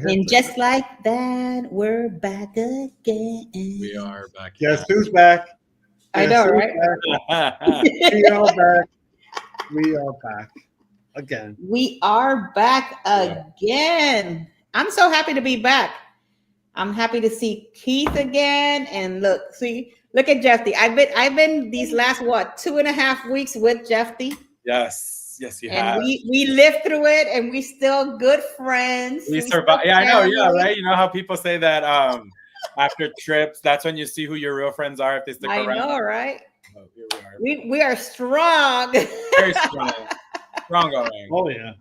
And just like that, we're back again. We are back. Guess who's back? I know, right? We are back. We are back again. We are back again. I'm so happy to be back. I'm happy to see Keith again. And look at Jeffy. I've been these last 2.5 weeks with Jeffy. Yes, you and have. We lived through it, and we still good friends. We survived. Yeah, I know. Yeah, right. You know how people say that after trips, that's when you see who your real friends are if they stick around. I know, right? Oh, here we are. We are strong. Very strong. Strong going. Oh yeah.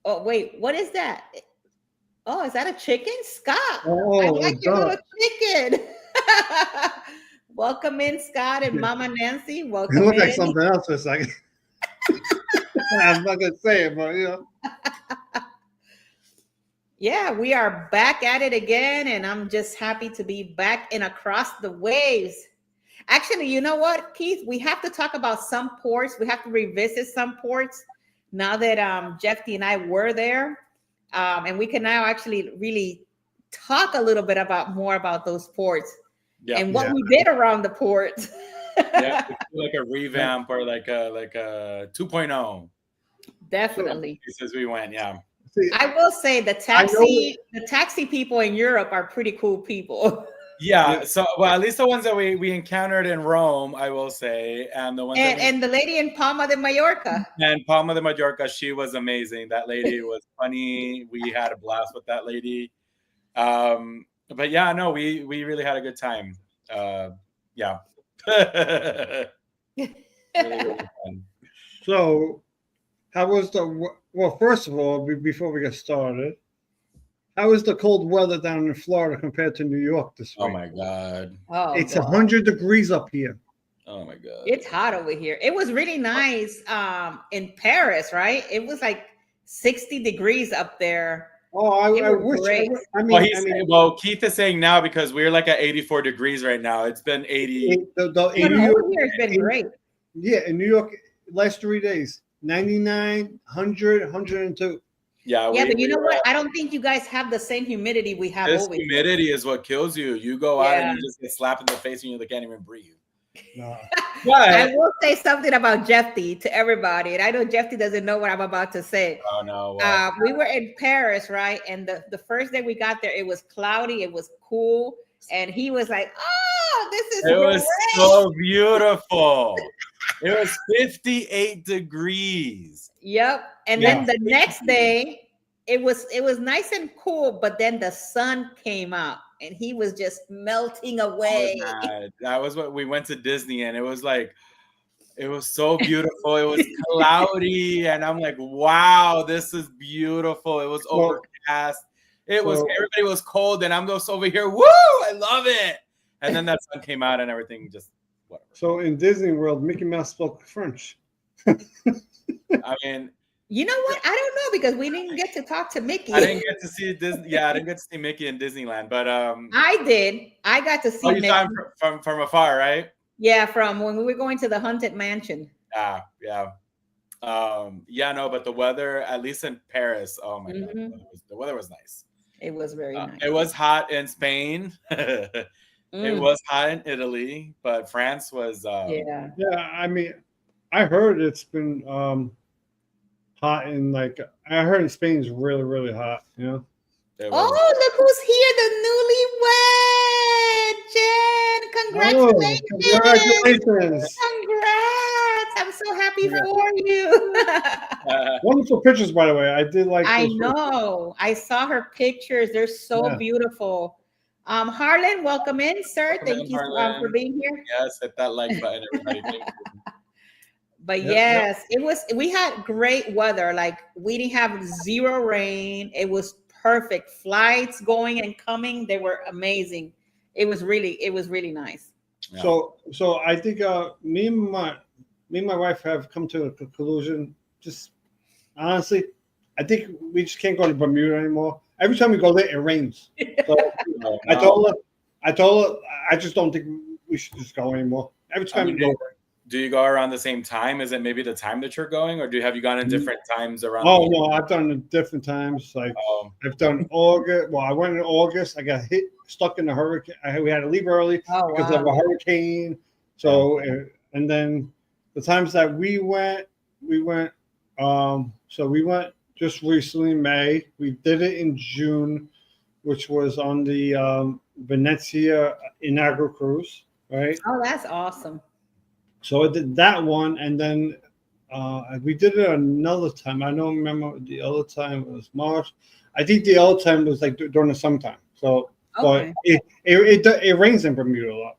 Oh wait, what is that? Oh, is that a chicken? Scott. Oh, I like your little chicken. Welcome in, Scott and Mama Nancy. Welcome in. You look like something else for a second. I'm not gonna say it, but you know. Yeah, we are back at it again, and I'm just happy to be back in Across the Waves. Actually, you know what, Keith? We have to talk about some ports. We have to revisit some ports now that Jeffy and I were there. And we can now actually really talk a little bit more about those ports and what we did around the ports. Like a revamp or like a 2.0. Definitely. As we went, See, I will say the taxi people in Europe are pretty cool people. Yeah. So, well, at least the ones that we encountered in Rome, I will say, and the ones and the lady in Palma de Mallorca. And Palma de Mallorca, she was amazing. That lady was funny. We had a blast with that lady. But yeah, no, we really had a good time. Yeah. Really, really fun. So, how was first of all, before we get started, how is the cold weather down in Florida compared to New York this week? Oh my God. It's 100 degrees up here. Oh my God. It's hot over here. It was really nice in Paris, right? It was like 60 degrees up there. Oh, I wish. Great. Well, Keith is saying now because we're like at 84 degrees right now. It's been 80. Over here it's been great. Yeah, in New York, last 3 days, 99, 100, 102. Yeah, but you know what? I don't think you guys have the same humidity we have over here. Humidity is what kills you. You go out and you just get slapped in the face and you can't even breathe. No. I will say something about Jeffy to everybody, and I know Jeffy doesn't know what I'm about to say. Oh no! We were in Paris, right? And the first day we got there, it was cloudy, it was cool, and he was like, "Oh, this is great." Was so beautiful. It was 58 degrees. Yep. And then the next day, it was nice and cool, but then the sun came out. And he was just melting away. Oh, that was what we went to Disney, and it was like, it was so beautiful. It was cloudy, and I'm like, wow, this is beautiful. It was overcast. Everybody was cold, and I'm just over here. Woo! I love it. And then that sun came out, and everything just whatever. So in Disney World, Mickey Mouse spoke French. I mean. You know what? I don't know because we didn't get to talk to Mickey. I didn't get to see Disney. Yeah, I didn't get to see Mickey in Disneyland, but I did. I got to see. You saw him from afar, right? Yeah, from when we were going to the Haunted Mansion. Yeah. No, but the weather, at least in Paris, oh my God, the weather was nice. It was very nice. It was hot in Spain. It was hot in Italy, but France was. Yeah. I mean, I heard it's been. Hot in I heard in Spain is really, really hot, you know. Oh, look who's here, the newlywed Jen. Congratulations. Congrats. I'm so happy for you. Wonderful pictures, by the way. I did like I know. I saw her pictures. They're so beautiful. Harlan, welcome in, sir. Thank you for being here. Yes, hit that like button, everybody. Thank you. But we had great weather. Like we didn't have zero rain. It was perfect. Flights going and coming. They were amazing. It was really nice. Yeah. So I think me and my wife have come to a conclusion. Just honestly, I think we just can't go to Bermuda anymore. Every time we go there, it rains. So I told her, I just don't think we should just go anymore. Every time we go. do you go around the same time? Is it maybe the time that you're going, or have you gone in different times around? Oh no, I've done it different times. Like I've done August. Well, I went in August. I got stuck in the hurricane. We had to leave early because of a hurricane. So and then the times that we went. So we went just recently in May. We did it in June, which was on the Venezia inaugural cruise. Right. Oh, that's awesome. So I did that one, and then we did it another time. I don't remember the other time. It was March. I think the other time was like during the summertime. So, but it rains in Bermuda a lot.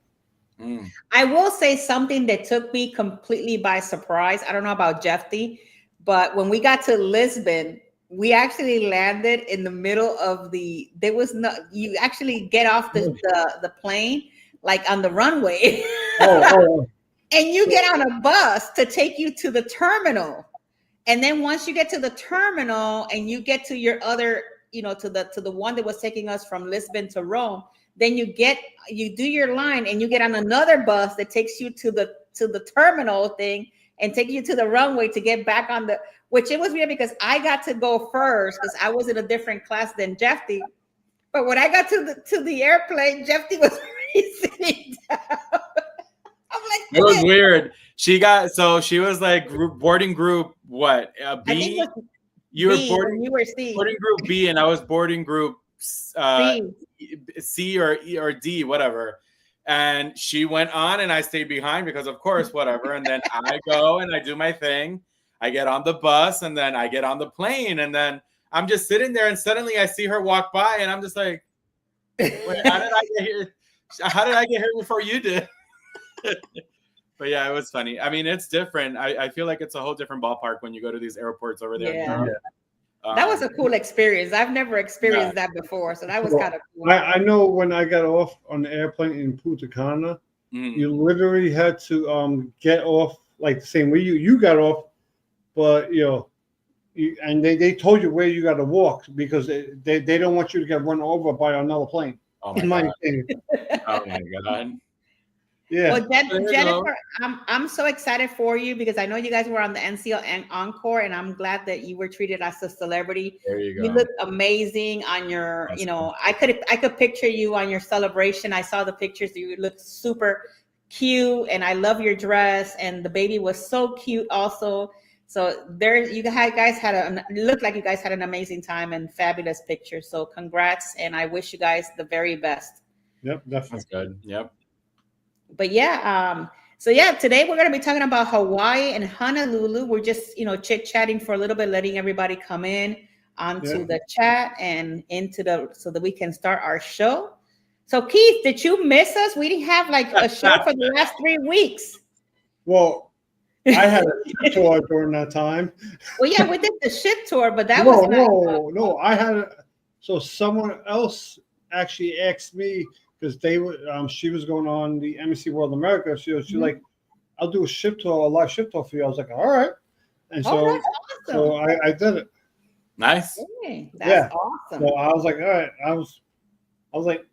I will say something that took me completely by surprise. I don't know about Jeffy, but when we got to Lisbon, we actually landed in the middle of there was no. You actually get off the plane like on the runway. And you get on a bus to take you to the terminal. And then once you get to the terminal and you get to your other, to the one that was taking us from Lisbon to Rome, then you do your line and you get on another bus that takes you to the terminal thing and take you to the runway to get back on which it was weird because I got to go first because I was in a different class than Jeffy. But when I got to the airplane, Jeffy was sitting down. I'm like, it was weird. She was like boarding group what? B. You were C. Boarding group B, and I was boarding group C or E or D, whatever. And she went on, and I stayed behind because, of course, whatever. And then I go and I do my thing. I get on the bus, and then I get on the plane, and then I'm just sitting there, and suddenly I see her walk by, and I'm just like, wait, how did I get here? How did I get here before you did? But yeah, it was funny. I mean, it's different. I feel like it's a whole different ballpark when you go to these airports over there. Yeah. That was a cool experience. I've never experienced that before, so that was kind of cool. I know when I got off on the airplane in Punta Cana, you literally had to get off like the same way you got off, but and they told you where you got to walk because they don't want you to get run over by another plane. Oh my God. Oh my God. Yeah. Well, Jennifer, I'm so excited for you because I know you guys were on the NCL and Encore, and I'm glad that you were treated as a celebrity. There you go. You look amazing on your, I could picture you on your celebration. I saw the pictures. You look super cute, and I love your dress, and the baby was so cute also. So you guys looked like you guys had an amazing time and fabulous pictures. So congrats, and I wish you guys the very best. Yep, definitely. That's good. Yep. But yeah, so yeah, today we're going to be talking about Hawaii and Honolulu. We're just, chit-chatting for a little bit, letting everybody come in onto the chat and so that we can start our show. So Keith, did you miss us? We didn't have like a show for the last 3 weeks. Well, I had a ship tour during that time. Well, yeah, we did the ship tour, but that no. I had so someone else actually asked me because she was going on the Embassy World America. She like, I'll do a live ship tour for you. I was like, all right. And that's awesome. So I did it. Nice. Hey, that's awesome. So I was like, all right. I was like,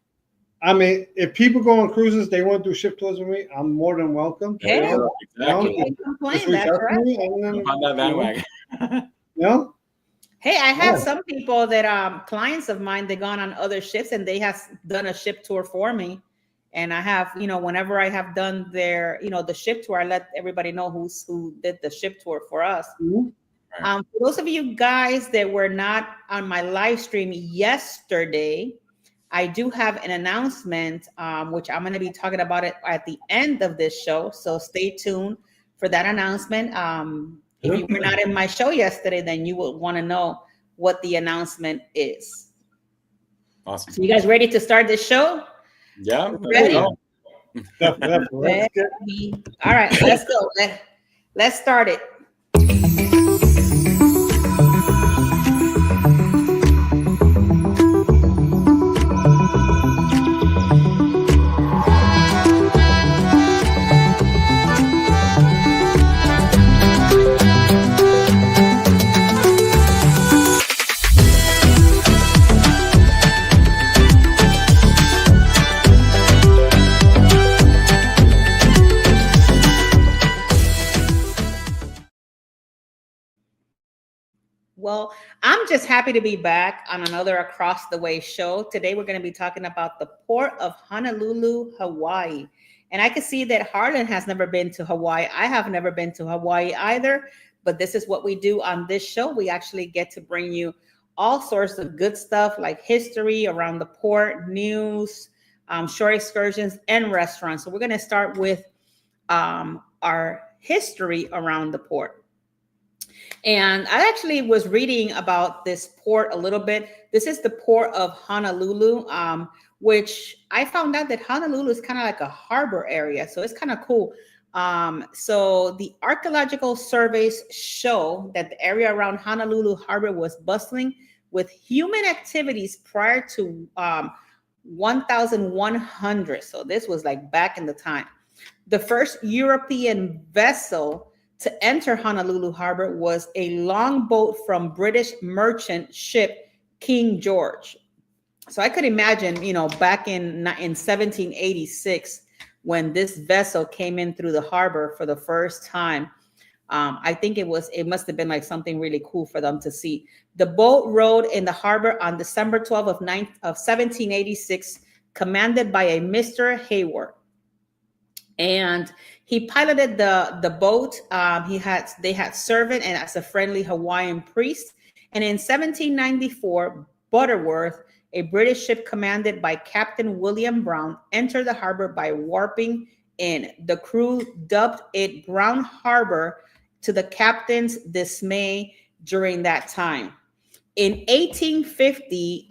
I mean, if people go on cruises, they want to do ship tours with me, I'm more than welcome. Yeah, exactly. That's right. On that bandwagon. Hey, I have some people that clients of mine, they've gone on other ships and they have done a ship tour for me. And I have, whenever I have done their, the ship tour, I let everybody know who did the ship tour for us. For those of you guys that were not on my live stream yesterday, I do have an announcement, which I'm going to be talking about it at the end of this show. So stay tuned for that announcement. If you were not in my show yesterday, then you will want to know what the announcement is. Awesome. So you guys ready to start this show? Yeah. Ready? All right, let's go. Let's start it. Well, I'm just happy to be back on another Across the Way show. Today, we're going to be talking about the Port of Honolulu, Hawaii. And I can see that Harlan has never been to Hawaii. I have never been to Hawaii either, but this is what we do on this show. We actually get to bring you all sorts of good stuff like history around the port, news, shore excursions, and restaurants. So we're going to start with our history around the port. And I actually was reading about this port a little bit. This is the Port of Honolulu, which I found out that Honolulu is kind of like a harbor area. So it's kind of cool. So the archaeological surveys show that the area around Honolulu Harbor was bustling with human activities prior to 1100. So this was like back in the time. The first European vessel to enter Honolulu Harbor was a longboat from British merchant ship King George. So I could imagine, back in 1786, when this vessel came in through the harbor for the first time. I think it must have been like something really cool for them to see. The boat rode in the harbor on December 12th of 1786, commanded by a Mr. Hayward. And he piloted the boat. They had servant and as a friendly Hawaiian priest. And in 1794, Butterworth, a British ship commanded by Captain William Brown, entered the harbor by warping in. The crew dubbed it Brown Harbor to the captain's dismay during that time. In 1850,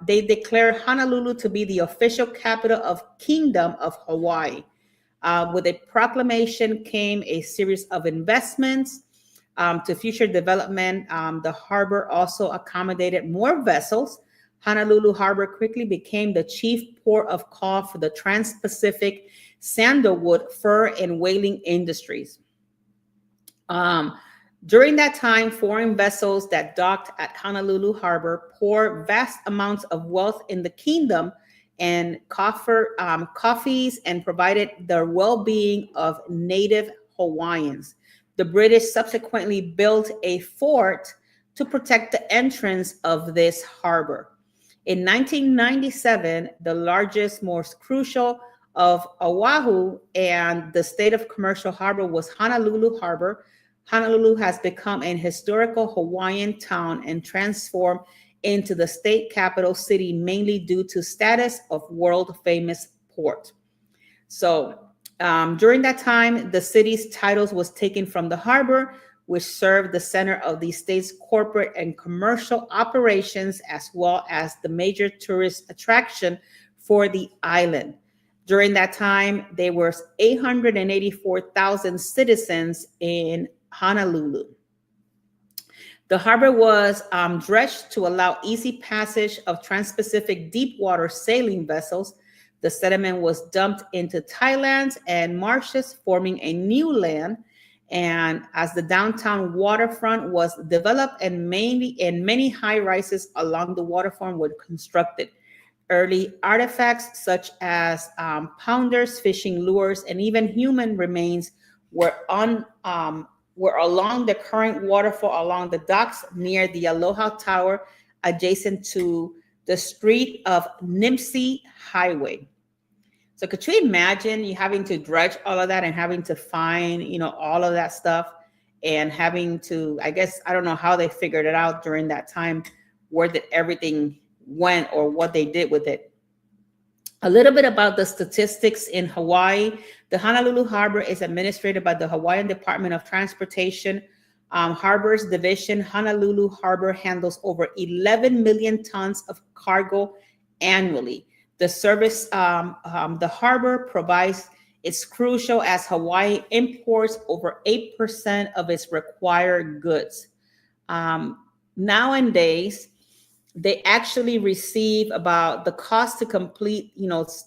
they declared Honolulu to be the official capital of Kingdom of Hawaii. With a proclamation came a series of investments to future development. The harbor also accommodated more vessels. Honolulu Harbor quickly became the chief port of call for the Trans-Pacific sandalwood, fur, and whaling industries. During that time, foreign vessels that docked at Honolulu Harbor poured vast amounts of wealth in the kingdom and coffees and provided the well-being of native Hawaiians. The British subsequently built a fort to protect the entrance of this harbor. In 1997, the largest, most crucial of Oahu and the state of commercial harbor was Honolulu Harbor. Honolulu has become an historical Hawaiian town and transformed into the state capital city, mainly due to status of world famous port. So during that time, the city's titles was taken from the harbor, which served the center of the state's corporate and commercial operations, as well as the major tourist attraction for the island. During that time, there were 884,000 citizens in Honolulu. The harbor was dredged to allow easy passage of trans-Pacific deep-water sailing vessels. The sediment was dumped into tidelands and marshes, forming a new land. And as the downtown waterfront was developed and many high-rises along the waterfront were constructed, early artifacts such as pounders, fishing lures, and even human remains were along the current waterfall along the docks near the Aloha Tower, adjacent to the street of Nimsi Highway. So could you imagine you having to dredge all of that and having to find, all of that stuff and having to, I guess, I don't know how they figured it out during that time, where did everything went or what they did with it. A little bit about the statistics in Hawaii. The Honolulu Harbor is administered by the Hawaiian Department of Transportation. Harbors Division. Honolulu Harbor handles over 11 million tons of cargo annually. The service the harbor provides is crucial as Hawaii imports over 8% of its required goods. Nowadays, they actually receive about the cost to complete,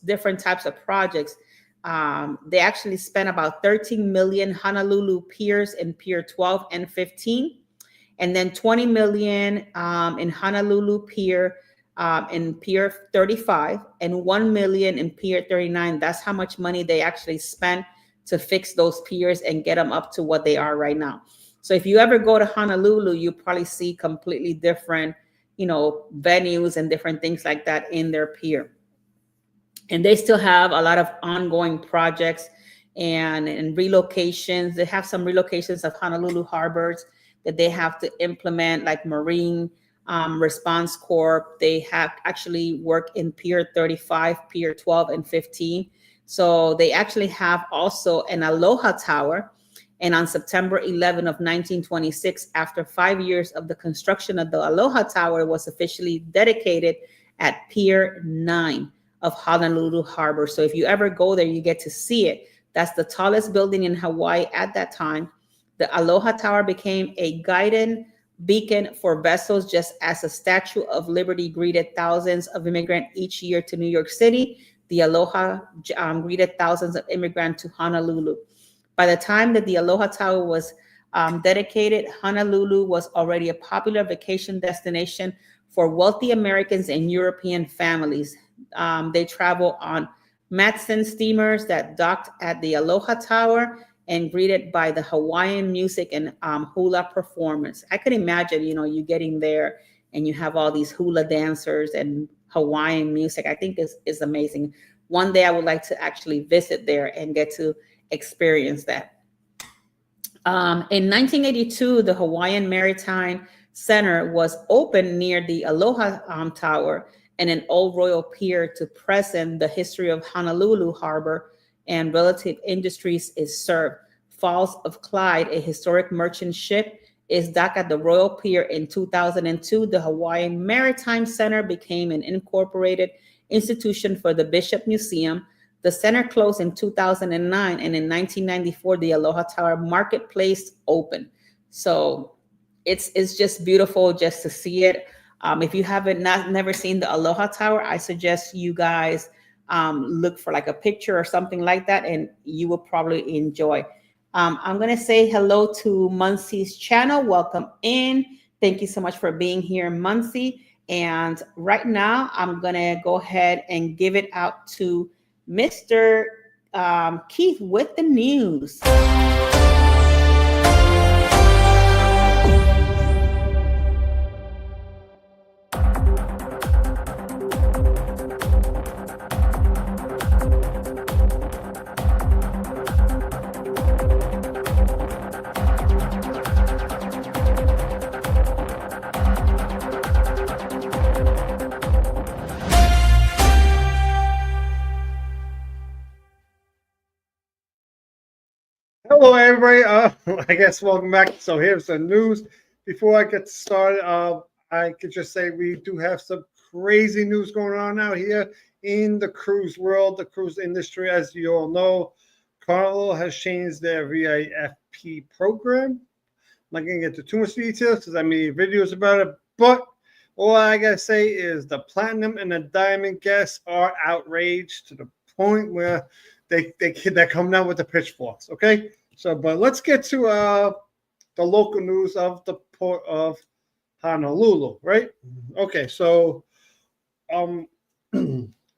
different types of projects. They actually spend about 13 million Honolulu piers in Pier 12 and 15, and then 20 million in Honolulu Pier in Pier 35, and 1 million in Pier 39. That's how much money they actually spend to fix those piers and get them up to what they are right now. So if you ever go to Honolulu, you probably see completely different, venues and different things like that in their pier. And they still have a lot of ongoing projects and relocations. They have some relocations of Honolulu harbors that they have to implement, like Marine Response Corps. They have actually work in Pier 35, Pier 12, and 15. So they actually have also an Aloha Tower. And on September 11 of 1926, after 5 years of the construction of the Aloha Tower, it was officially dedicated at Pier 9 of Honolulu Harbor. So if you ever go there, you get to see it. That's the tallest building in Hawaii at that time. The Aloha Tower became a guiding beacon for vessels, just as the Statue of Liberty greeted thousands of immigrants each year to New York City. The Aloha greeted thousands of immigrants to Honolulu. By the time that the Aloha Tower was dedicated, Honolulu was already a popular vacation destination for wealthy Americans and European families. They travel on Matson steamers that docked at the Aloha Tower and greeted by the Hawaiian music and hula performance. I could imagine, you getting there and you have all these hula dancers and Hawaiian music. I think is amazing. One day I would like to actually visit there and get to experience that. In 1982, the Hawaiian Maritime Center was opened near the Aloha Tower and an old royal pier to present the history of Honolulu Harbor and relative industries is served. Falls of Clyde, a historic merchant ship, is docked at the Royal Pier. In 2002, the Hawaiian Maritime Center became an incorporated institution for the Bishop Museum. The center closed in 2009, and in 1994, the Aloha Tower Marketplace opened. So it's just beautiful just to see it. If you haven't never seen the Aloha Tower, I suggest you guys look for like a picture or something like that, and you will probably enjoy. I'm going to say hello to Muncie's channel. Welcome in. Thank you so much for being here, Muncie. And right now, I'm going to go ahead and give it out to Mr. Keith with the news. Hello, everybody. I guess welcome back. So here's the news. Before I get started, I could just say we do have some crazy news going on out here in the cruise world, the cruise industry. As you all know, Carnival has changed their VIP program. I'm not going to get into too much details because I made videos about it, but all I got to say is the platinum and the diamond guests are outraged to the point where they're coming out with the pitchforks, okay? So, but let's get to the local news of the Port of Honolulu, right? Okay, so,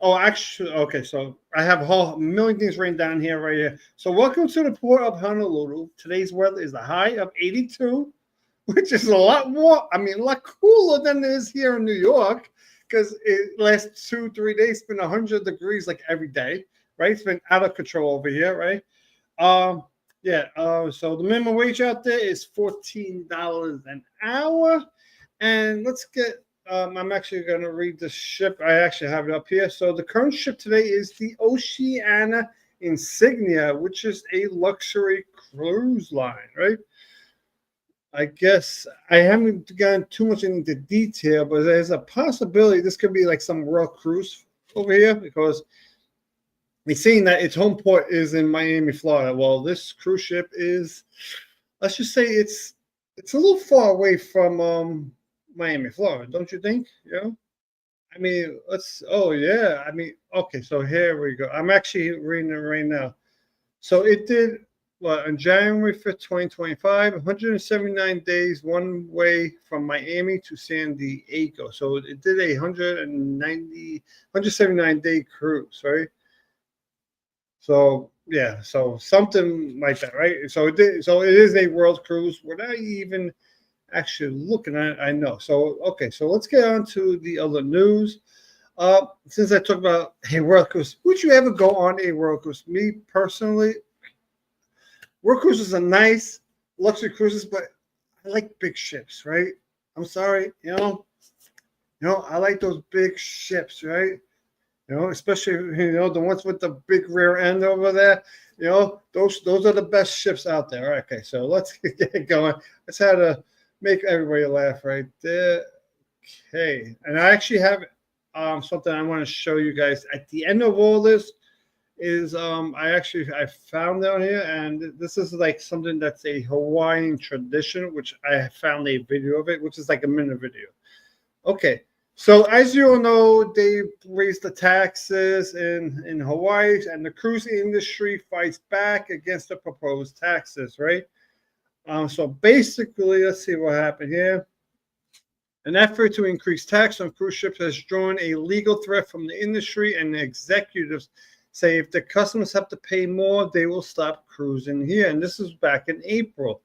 actually, okay, so I have a whole million things written down here, right here. So, welcome to the Port of Honolulu. Today's weather is a high of 82, which is a lot cooler than it is here in New York, because it last 2-3 days, it's been 100 degrees like every day. Right, it's been out of control over here, right? So the minimum wage out there is $14 an hour, and let's get. I'm actually going to read the ship. I actually have it up here. So the current ship today is the Oceania Insignia, which is a luxury cruise line, right? I guess I haven't gotten too much into detail, but there's a possibility this could be like some Royal Cruise over here because. We've seen that its home port is in Miami, Florida. Well, this cruise ship is, let's just say it's a little far away from Miami, Florida, don't you think? Yeah. I mean, okay, so here we go. I'm actually reading it right now. So it did, on January 5th, 2025, 179 days one way from Miami to San Diego. So it did a 179-day cruise, right? So Yeah, so something like that, right? So it is a world cruise without even actually looking at it. I know. So okay, so let's get on to the other news. Since I talked about a world cruise, would you ever go on a world cruise? Me personally, world cruises are nice, luxury cruises, but I like big ships, right? I'm sorry, I like those big ships, right? Especially the ones with the big rear end over there. Those are the best ships out there. Okay, so let's get going. Let's how to make everybody laugh right there. Okay, and I actually have something I want to show you guys at the end of all this is I found down here, and this is like something that's a Hawaiian tradition, which I found a video of it, which is like a minute video. Okay, so as you all know, they raised the taxes in Hawaii, and the cruise industry fights back against the proposed taxes, right? So basically, let's see what happened here. An effort to increase tax on cruise ships has drawn a legal threat from the industry, and the executives say if the customers have to pay more, they will stop cruising here. And this is back in April.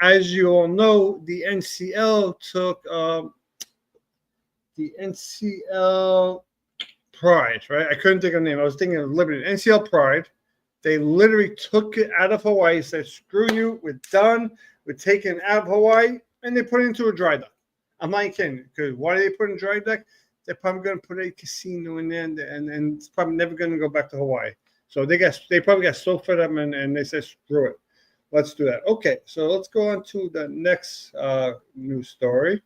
As you all know, the NCL took the NCL Pride, right? I couldn't think of the name. I was thinking of Liberty. NCL Pride. They literally took it out of Hawaii, said, screw you, we're done. We're taking it out of Hawaii, and they put it into a dry dock. I'm not kidding. Because why do they put it in dry dock? They're probably going to put a casino in there, and it's probably never going to go back to Hawaii. So they probably got so fed up, and they said, screw it. Let's do that. Okay, so let's go on to the next news story.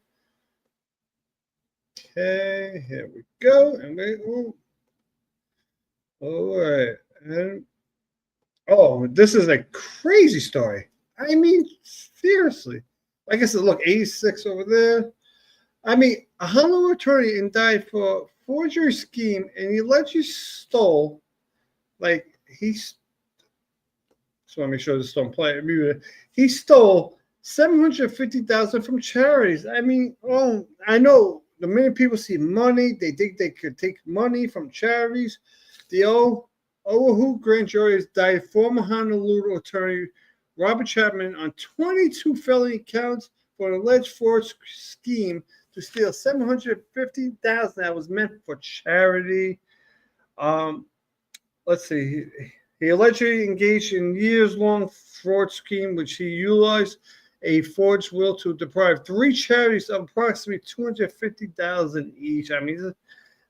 Okay, here we go. And all right. And this is a crazy story. I mean, seriously. Like I said, look, 86 over there. I mean, a Honolulu attorney indicted for forgery scheme, and he allegedly stole, like, just want to make sure this don't play. He stole $750,000 from charities. I mean, I know the minute people see money, they think they could take money from charities. The Oahu grand jury has indicted former Honolulu attorney Robert Chapman on 22 felony counts for an alleged fraud scheme to steal $750,000 that was meant for charity. Let's see. He allegedly engaged in years-long fraud scheme, which he utilized a forged will to deprive 3 charities of approximately $250,000 each. I mean,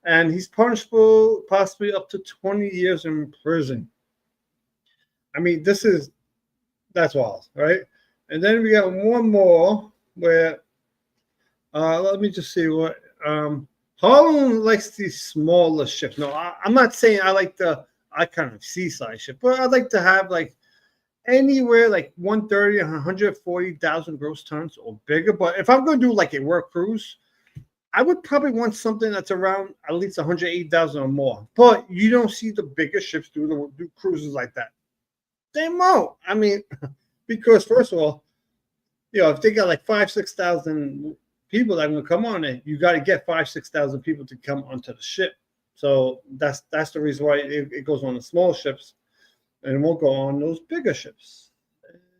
and he's punishable possibly up to 20 years in prison. I mean, that's wild, right? And then we got one more where, let me just see what, Harlem likes these smaller ships. No, I'm not saying I like the kind of seaside ship, but I'd like to have like anywhere like 130 and 140,000 gross tons or bigger. But if I'm going to do like a work cruise, I would probably want something that's around at least 180,000 or more. But you don't see the bigger ships do cruises like that. They won't. I mean, because first of all, if they got like 5,000-6,000 people that are going to come on it, you got to get 5,000-6,000 people to come onto the ship. So that's the reason why it goes on the small ships, and it won't go on those bigger ships.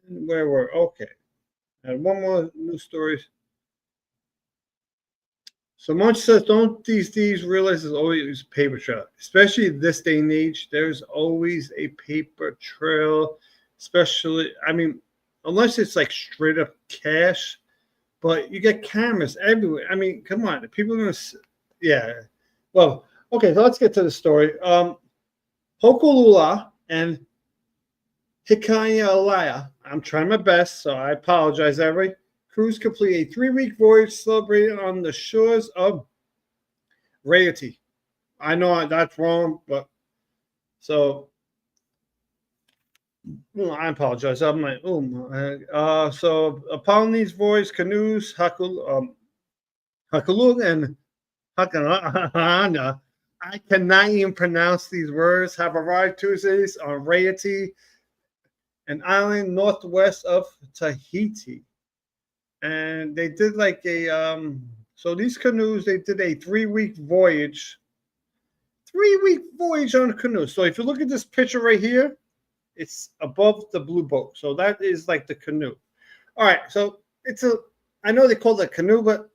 And where we're okay. And one more news story. So Munch says, don't these thieves realize there's always a paper trail, especially this day and age. There's always a paper trail, especially, I mean, unless it's like straight up cash, but you get cameras everywhere. I mean, come on, people are going to, yeah. Well, okay, so let's get to the story. Hokulula and Hikaialaya, I'm trying my best, so I apologize, everybody. Cruise complete a 3-week voyage celebrated on the shores of Raiatea. I know that's wrong, but so I apologize. I'm like, so upon these voyage, canoes, Hakulug and Hakana'ana, I cannot even pronounce these words, have arrived Tuesdays on Raiatea, an island northwest of Tahiti. And they did like a so these canoes, they did a 3-week voyage 3-week voyage on a canoe. So if you look at this picture right here, it's above the blue boat. So that is like the canoe. All right. So I know they call it a canoe, but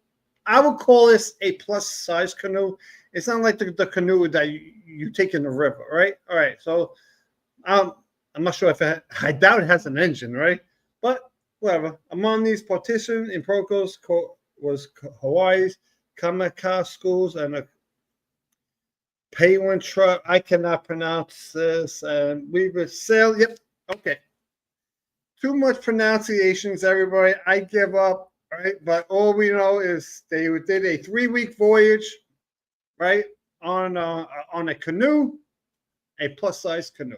I would call this a plus size canoe. It's not like the canoe that you take in the river, right? All right. So I'm not sure if I doubt it has an engine, right? But whatever. Among these participants in protocols was Hawaii's Kamaka schools and a Payone truck. I cannot pronounce this. And we would sail. Yep. Okay. Too much pronunciations, everybody. I give up. Right. But all we know is they did a 3-week voyage, right, on a canoe, a plus size canoe.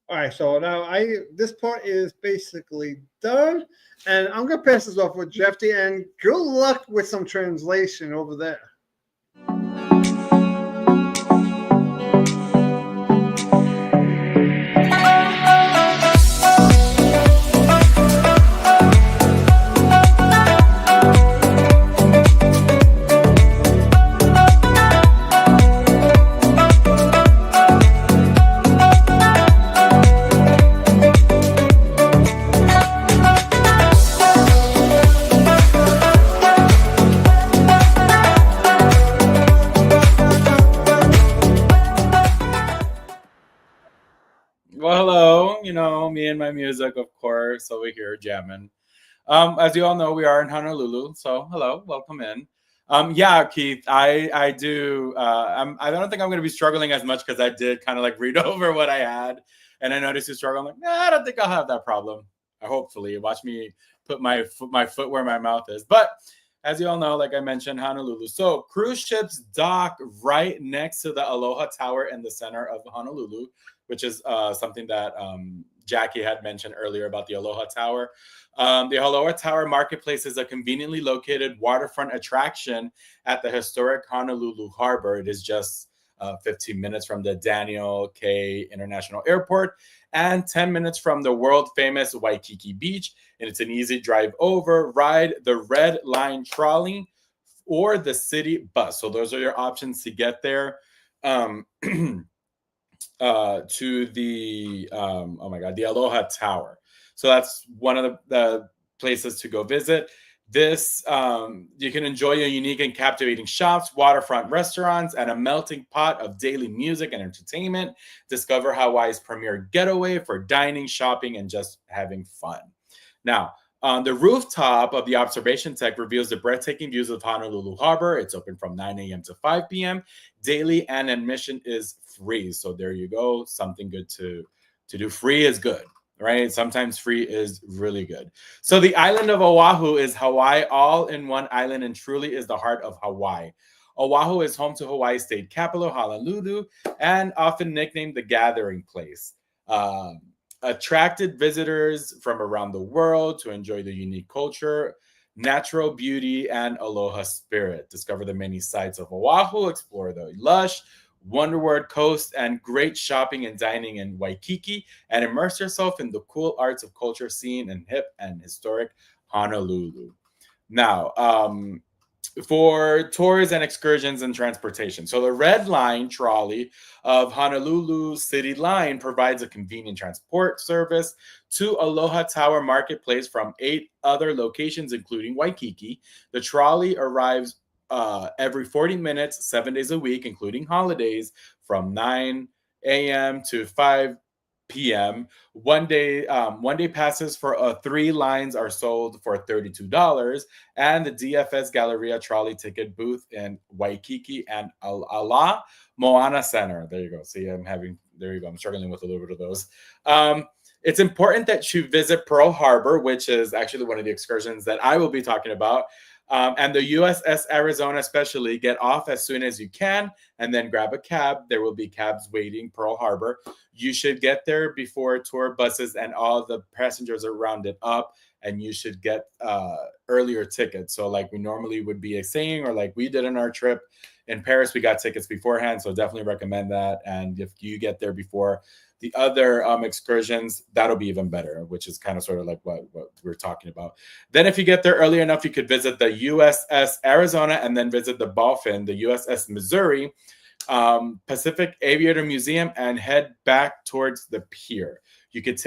All right, so now this part is basically done, and I'm gonna pass this off with Jeffy, and good luck with some translation over there. Well, hello. Me and my music, of course, over here jamming. As you all know, we are in Honolulu, so hello, welcome in. Yeah, Keith, I do. I don't think I'm going to be struggling as much because I did kind of like read over what I had, and I noticed you struggle. I'm like, I don't think I'll have that problem. Hopefully, watch me put my foot where my mouth is. But as you all know, like I mentioned, Honolulu. So cruise ships dock right next to the Aloha Tower in the center of Honolulu, which is something that Jackie had mentioned earlier about the Aloha Tower. The Aloha Tower Marketplace is a conveniently located waterfront attraction at the historic Honolulu Harbor. It is just 15 minutes from the Daniel K. International Airport and 10 minutes from the world-famous Waikiki Beach. And it's an easy drive over, ride the Red Line trolley or the city bus. So those are your options to get there. To the the Aloha Tower. So that's one of the places to go visit. This you can enjoy a unique and captivating shops, waterfront restaurants, and a melting pot of daily music and entertainment. Discover Hawaii's premier getaway for dining, shopping, and just having fun. Now, the rooftop of the observation deck reveals the breathtaking views of Honolulu Harbor. It's open from 9 a.m. to 5 p.m. daily, and admission is free. So there you go. Something good to do. Free is good, right? Sometimes free is really good. So the island of Oahu is Hawaii all in one island and truly is the heart of Hawaii. Oahu is home to Hawaii's state capital, Honolulu, and often nicknamed the gathering place. Attracted visitors from around the world to enjoy the unique culture, natural beauty, and aloha spirit. Discover the many sights of Oahu, explore the lush Wonderward Coast, and great shopping and dining in Waikiki, and immerse yourself in the cool arts of culture scene in hip and historic Honolulu. Now, for tours and excursions and transportation. So the Red Line trolley of Honolulu City Line provides a convenient transport service to Aloha Tower Marketplace from 8 other locations, including Waikiki. The trolley arrives every 40 minutes, 7 days a week, including holidays, from 9 a.m. to 5 p.m. One day passes for 3 lines are sold for $32, and the DFS Galleria trolley ticket booth in Waikiki and Ala Moana Center. There you go. See, I'm struggling with a little bit of those. It's important that you visit Pearl Harbor, which is actually one of the excursions that I will be talking about. And the USS Arizona especially, get off as soon as you can and then grab a cab. There will be cabs waiting Pearl Harbor. You should get there before tour buses and all the passengers are rounded up, and you should get earlier tickets. So like we normally would be saying, or like we did on our trip in Paris, we got tickets beforehand. So definitely recommend that. And if you get there before the other excursions, that'll be even better, which is kind of sort of like what we're talking about. Then if you get there early enough, you could visit the USS Arizona and then visit the Dolphin, the USS Missouri. Pacific Aviator Museum, and head back towards the pier. You could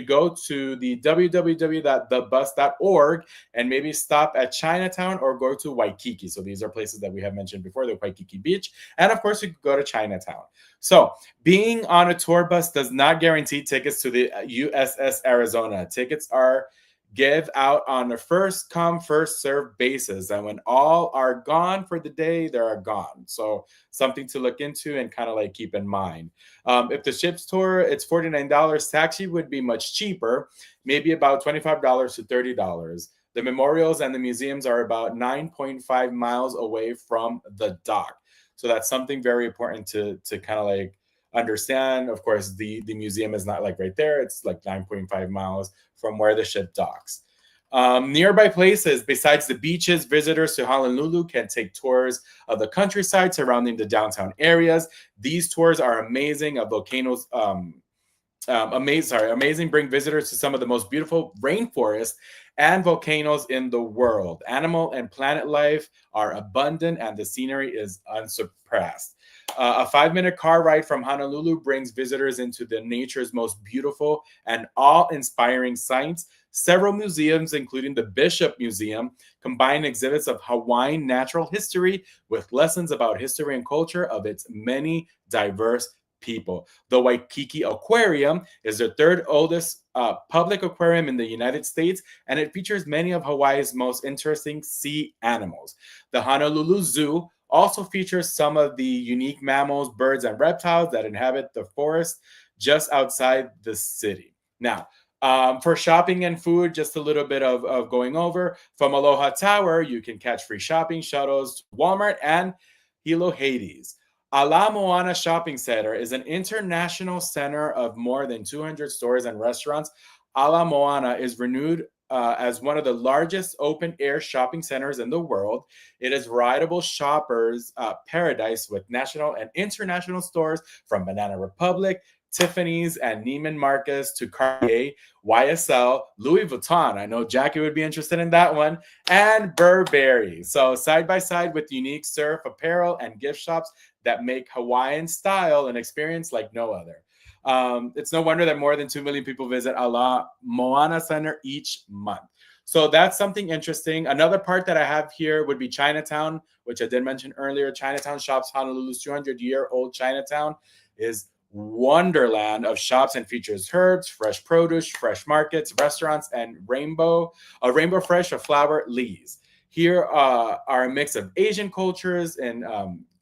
go to the www.thebus.org and maybe stop at Chinatown or go to Waikiki. So these are places that we have mentioned before, the Waikiki Beach. And of course, you could go to Chinatown. So being on a tour bus does not guarantee tickets to the USS Arizona. Tickets are give out on a first come first serve basis, and when all are gone for the day, they are gone. So something to look into and kind of like keep in mind. If the ship's tour, it's $49. Taxi would be much cheaper, maybe about $25 to $30. The memorials and the museums are about 9.5 miles away from the dock. So that's something very important to kind of like understand. Of course, the museum is not like right there. It's like 9.5 miles from where the ship docks. Nearby places, besides the beaches, visitors to Honolulu can take tours of the countryside surrounding the downtown areas. These tours are amazing. Volcanoes, amazing. Bring visitors to some of the most beautiful rainforests and volcanoes in the world. Animal and planet life are abundant, and the scenery is unsurpassed. A 5-minute car ride from Honolulu brings visitors into the nature's most beautiful and awe-inspiring sights. Several museums, including the Bishop Museum, combine exhibits of Hawaiian natural history with lessons about history and culture of its many diverse people. The Waikiki Aquarium is the third oldest public aquarium in the United States, and it features many of Hawaii's most interesting sea animals. The Honolulu Zoo also features some of the unique mammals, birds, and reptiles that inhabit the forest just outside the city. Now, for shopping and food, just a little bit of going over. From Aloha Tower, you can catch free shopping shuttles to Walmart and Hilo Hades. Ala Moana Shopping Center is an international center of more than 200 stores and restaurants. Ala Moana is renewed as one of the largest open-air shopping centers in the world. It is rideable shoppers' paradise with national and international stores from Banana Republic, Tiffany's, and Neiman Marcus to Cartier, YSL, Louis Vuitton. I know Jackie would be interested in that one, and Burberry. So side by side with unique surf apparel and gift shops that make Hawaiian style an experience like no other. It's no wonder that more than 2 million people visit Ala Moana Center each month. So that's something interesting. Another part that I have here would be Chinatown, which I did mention earlier. Chinatown Shops, Honolulu's 200-year-old Chinatown, is wonderland of shops and features herbs, fresh produce, fresh markets, restaurants, and a rainbow fresh of flower leaves. Here are a mix of Asian cultures and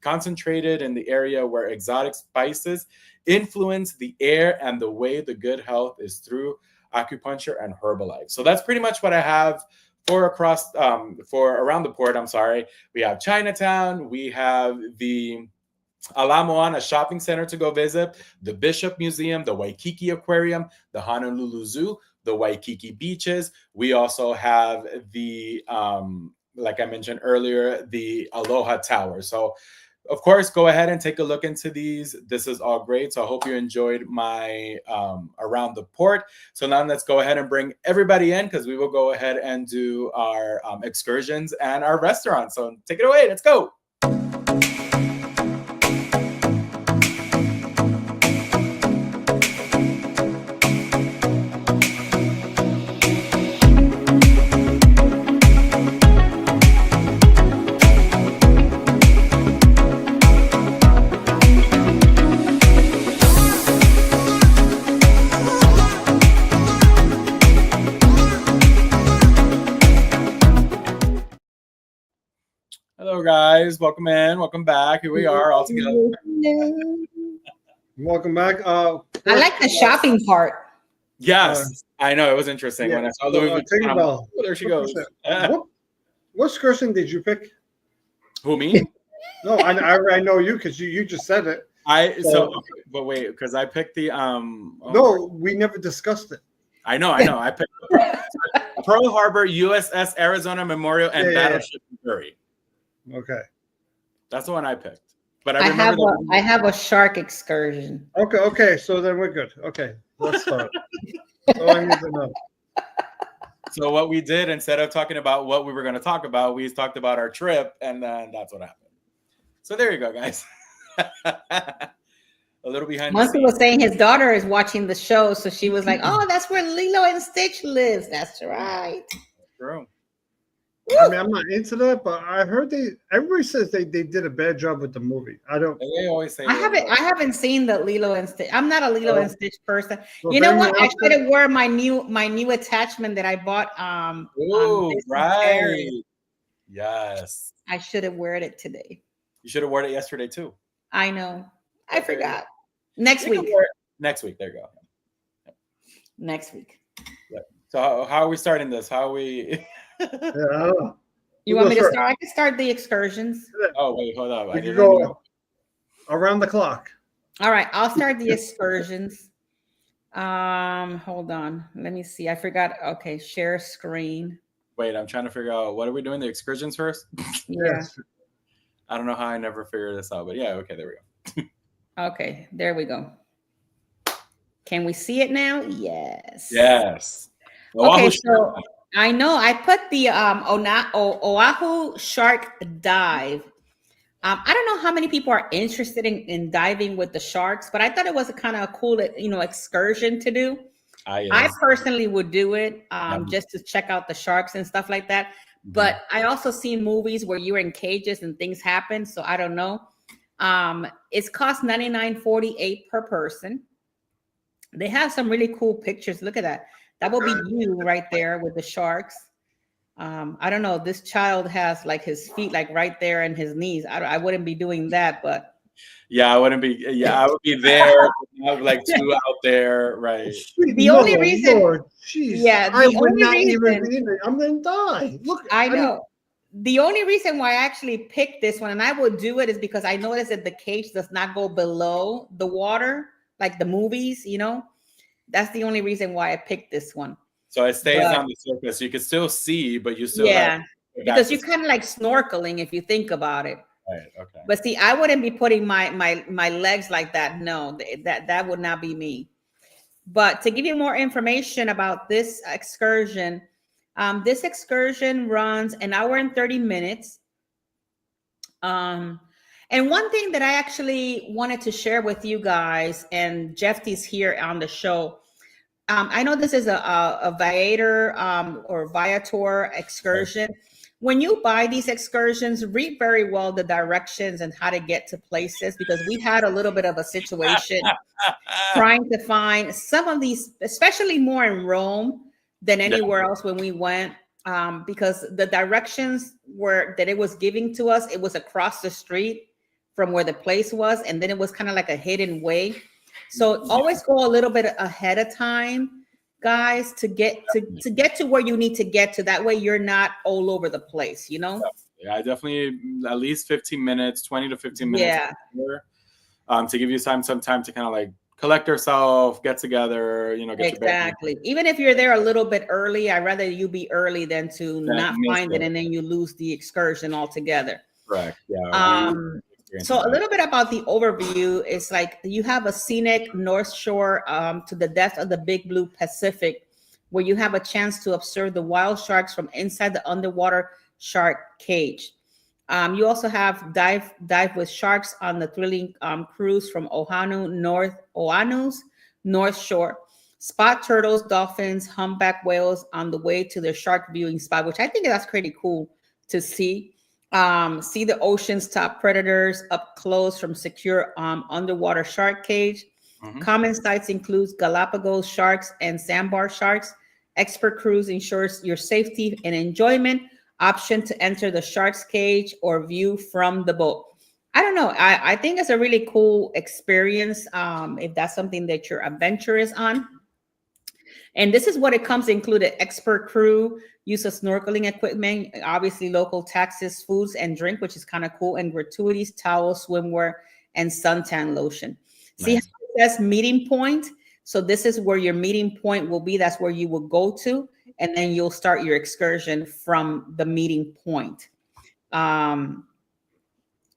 concentrated in the area where exotic spices influence the air and the way the good health is through acupuncture and Herbalife. So that's pretty much what I have for around the port. I'm sorry. We have Chinatown. We have the Ala Moana Shopping Center to go visit, the Bishop Museum, the Waikiki Aquarium, the Honolulu Zoo, the Waikiki Beaches. We also have the, like I mentioned earlier, the Aloha Tower. So, of course, go ahead and take a look into these. This is all great. So I hope you enjoyed my around the port. So now let's go ahead and bring everybody in, because we will go ahead and do our excursions and our restaurants. So take it away. Let's go. Hello, guys. Welcome in. Welcome back. Here we are all together. Welcome back. I like the shopping part. Yes, I know. It was interesting when I saw Louis Vuitton. Oh, there she goes. What excursion did you pick? Who, me? No, I know you, because you just said it. But wait, because I picked the No, we never discussed it. I know. I picked Pearl Harbor, USS Arizona Memorial, and Battleship Missouri. Okay, that's the one I picked. But I have a shark excursion. Okay. So then we're good. Okay, let's start. All I need to know. So what we did, instead of talking about what we were going to talk about, we talked about our trip, and then that's what happened. So there you go, guys. A little behind the Muncie scenes. was saying his daughter is watching the show, so she was like, "Oh, that's where Lilo and Stitch lives." That's right. True. I mean, I'm not into that, but I heard everybody says they did a bad job with the movie. I don't. They always say I haven't seen the Lilo and Stitch. I'm not a Lilo and Stitch person. So You know if what? I anyone should else have wear my new attachment that I bought on Oh, Disney right. Paris. Yes. I should have worn it today. You should have worn it yesterday too. I know. I Okay. forgot. Next You can week. wear it next week. There you go. Next week. Yep. So how are we starting this? How are we? yeah, I don't know. You Who want me goes to first? start? I can start the excursions. Oh wait, hold on. We can go around the clock. All right, I'll start the excursions. Hold on. Let me see. I forgot. Okay, share screen. Wait, I'm trying to figure out what are we doing? The excursions first? Yeah. Yes. I don't know how I never figured this out, but yeah, okay, there we go. Okay, there we go. Can we see it now? Yes. Yes. Okay, Oahu so I know I put the Oahu Shark Dive. I don't know how many people are interested in diving with the sharks, but I thought it was a kind of a cool, excursion to do. yes. I personally would do it Yeah. just to check out the sharks and stuff like that. But I also seen movies where you're in cages and things happen, so I don't know. It's cost $99.48 per person. They have some really cool pictures. Look at that. That will be you right there with the sharks. I don't know. This child has like his feet like right there and his knees. I wouldn't be doing that, but yeah, I wouldn't be. Yeah, I would be there, like two out there, right? The only reason- Lord, jeez, Yeah, I the would only not even reason- be in it. I'm gonna die. Look, I mean, know. The only reason why I actually picked this one, and I would do it, is because I noticed that the cage does not go below the water, like the movies, That's the only reason why I picked this one. So it stays But- on the surface. You can still see, but you still Yeah, have because you're kind of like snorkeling if you think about it. right. Okay. But see, I wouldn't be putting my legs like that. No, that would not be me. But to give you more information about this excursion runs an hour and 30 minutes. And one thing that I actually wanted to share with you guys, and Jeffy's here on the show. I know this is a Viator or Viator excursion. When you buy these excursions, read very well the directions and how to get to places, because we had a little bit of a situation trying to find some of these, especially more in Rome than anywhere else when we went, because the directions that it was giving to us, it was across the street from where the place was, and then it was kind of like a hidden way. So always go a little bit ahead of time, guys, to get to where you need to get to. That way you're not all over the place, Yeah, I definitely at least 15 minutes, 20 to 15 minutes. Yeah. To give you some time to kind of like collect yourself, get together, get Exactly. Even if you're there a little bit early, I'd rather you be early than to not find it and then you lose the excursion altogether. Correct. Yeah. So a little bit about the overview is like you have a scenic North Shore to the depth of the Big Blue Pacific, where you have a chance to observe the wild sharks from inside the underwater shark cage. You also have dive with sharks on the thrilling cruise from Oahu's North Shore. Spot turtles, dolphins, humpback whales on the way to their shark viewing spot, which I think that's pretty cool to see. See the ocean's top predators up close from secure underwater shark cage. Common sights includes Galapagos sharks and sandbar sharks. Expert cruise ensures your safety and enjoyment. Option to enter the shark's cage or view from the boat. I don't know. I think it's a really cool experience if that's something that you're adventurous on. And this is what it comes included: expert crew, use of snorkeling equipment, obviously local taxes, foods and drink, which is kind of cool, and gratuities, towels, swimwear, and suntan lotion. Nice. See how it says meeting point? So this is where your meeting point will be. That's where you will go to, and then you'll start your excursion from the meeting point.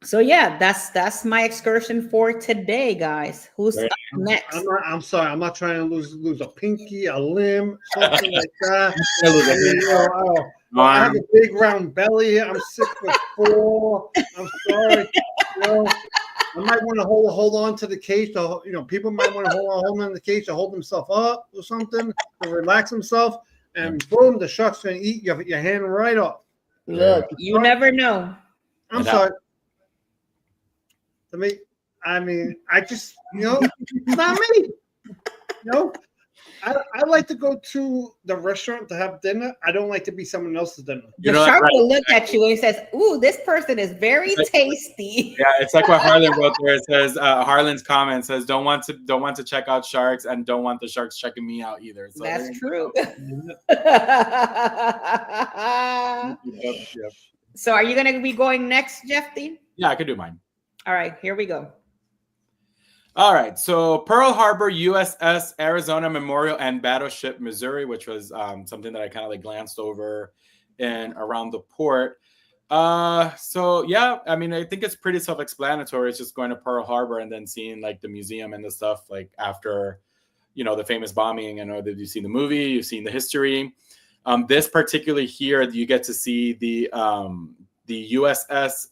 So yeah, that's my excursion for today, guys. Who's up next? I'm sorry, I'm not trying to lose a pinky, a limb, something like that. I have a big round belly. I'm 6'4". I'm sorry. might want to hold on to the cage. People might want to hold on to the cage to hold themselves up or something to relax themselves. And boom, the shark's gonna eat your hand right off. Look, you never know. I'm sorry. I just, it's not me. I like to go to the restaurant to have dinner. I don't like to be someone else's dinner. The shark will look at you and says, "Ooh, this person is very tasty." Yeah, it's like what Harlan wrote there. It says Harlan's comment says, "Don't want to check out sharks, and don't want the sharks checking me out either." So that's true. Yep. So, are you going to be going next, Jeffy? Yeah, I could do mine. All right, here we go. All right, so Pearl Harbor, USS Arizona Memorial and Battleship Missouri, which was something that I kind of like glanced over and around the port. So yeah, I mean, I think it's pretty self-explanatory. It's just going to Pearl Harbor and then seeing like the museum and the stuff like after, the famous bombing. I know that you've seen the movie, you've seen the history. This particularly here, you get to see the USS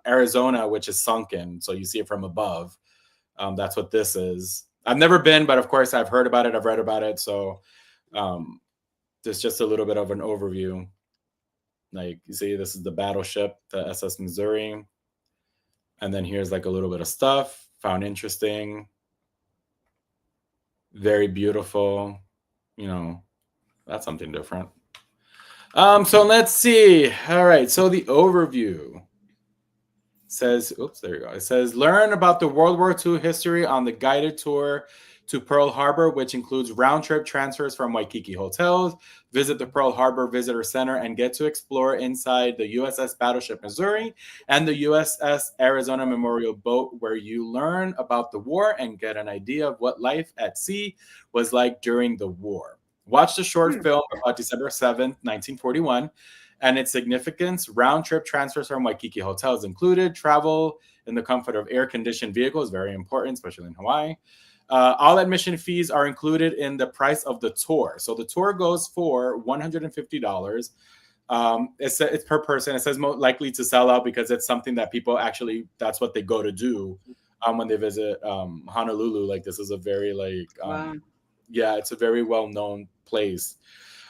Arizona, which is sunken. So you see it from above. That's what this is. I've never been, but of course I've heard about it. I've read about it. So there's just a little bit of an overview. Like you see, this is the battleship, the SS Missouri. And then here's like a little bit of stuff found interesting. Very beautiful. That's something different. So let's see. All right. So the overview says, there you go. It says, learn about the World War II history on the guided tour to Pearl Harbor, which includes round-trip transfers from Waikiki hotels. Visit the Pearl Harbor Visitor Center and get to explore inside the USS Battleship Missouri and the USS Arizona Memorial Boat, where you learn about the war and get an idea of what life at sea was like during the war. Watch the short film about December 7th, 1941, and its significance. Round-trip transfers from Waikiki hotels included. Travel in the comfort of air-conditioned vehicles, very important, especially in Hawaii. All admission fees are included in the price of the tour. So the tour goes for $150. It's per person. It says most likely to sell out because it's something that people actually, that's what they go to do when they visit Honolulu. Like this is a very wow. Yeah, it's a very well-known place.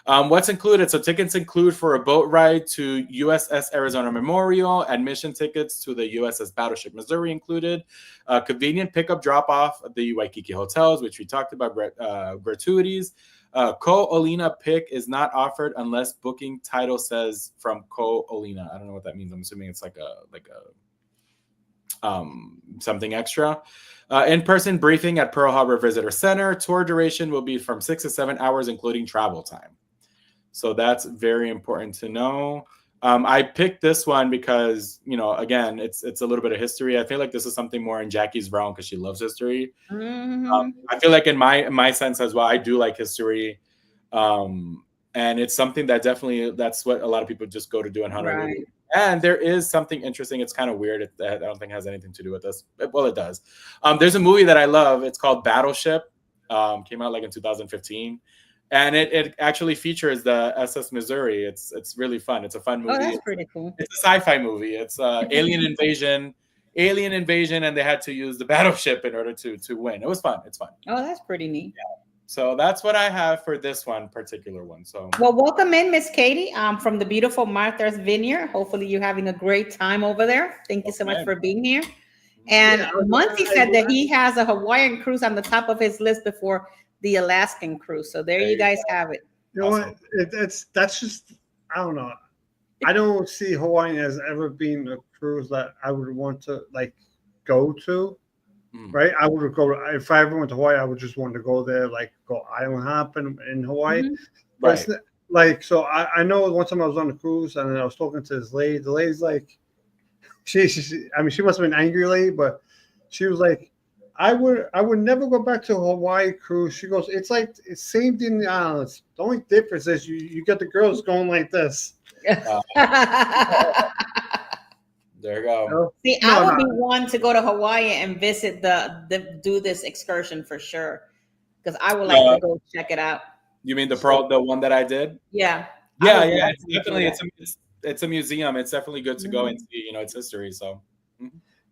What's included? So tickets include for a boat ride to USS Arizona Memorial, admission tickets to the USS Battleship Missouri included, convenient pickup drop-off at the Waikiki hotels, which we talked about, gratuities. Ko-Olina pick is not offered unless booking title says from Ko-Olina. I don't know what that means. I'm assuming it's like a something extra. In-person briefing at Pearl Harbor Visitor Center. Tour duration will be from 6 to 7 hours, including travel time. So that's very important to know. I picked this one because, again, it's a little bit of history. I feel like this is something more in Jackie's realm because she loves history. Mm-hmm. I feel like in my sense as well, I do like history. And it's something that definitely, that's what a lot of people just go to do in Honolulu. Right. And there is something interesting. It's kind of weird. I don't think it has anything to do with this. Well, it does. There's a movie that I love. It's called Battleship. Came out like in 2015. And it actually features the SS Missouri. It's really fun. It's a fun movie. Oh, that's pretty cool. It's a sci-fi movie. It's alien invasion, and they had to use the battleship in order to win. It was fun. It's fun. Oh, that's pretty neat. Yeah. So that's what I have for this one particular one. So well, welcome in, Miss Katie, from the beautiful Martha's Vineyard. Hopefully you're having a great time over there. Thank you so much for being here. And Muncie said that he has a Hawaiian cruise on the top of his list before the Alaskan cruise. So there you guys have it. You know what? That's just, I don't know. I don't see Hawaii as ever being a cruise that I would want to go to. Right, I would go if I ever went to Hawaii. I would just want to go there, go island hopping in Hawaii. Mm-hmm. Right. So I know one time I was on a cruise and I was talking to this lady. The lady's like, she must have been angry lady, but she was like, I would never go back to a Hawaii cruise. She goes, it's same thing in the islands. The only difference is you get the girls going like this. There you go. See, I would be one to go to Hawaii and visit do this excursion for sure, because I would like to go check it out. You mean the one that I did? Yeah. Yeah. It's definitely it's a museum. It's definitely good to go and see. It's history. So.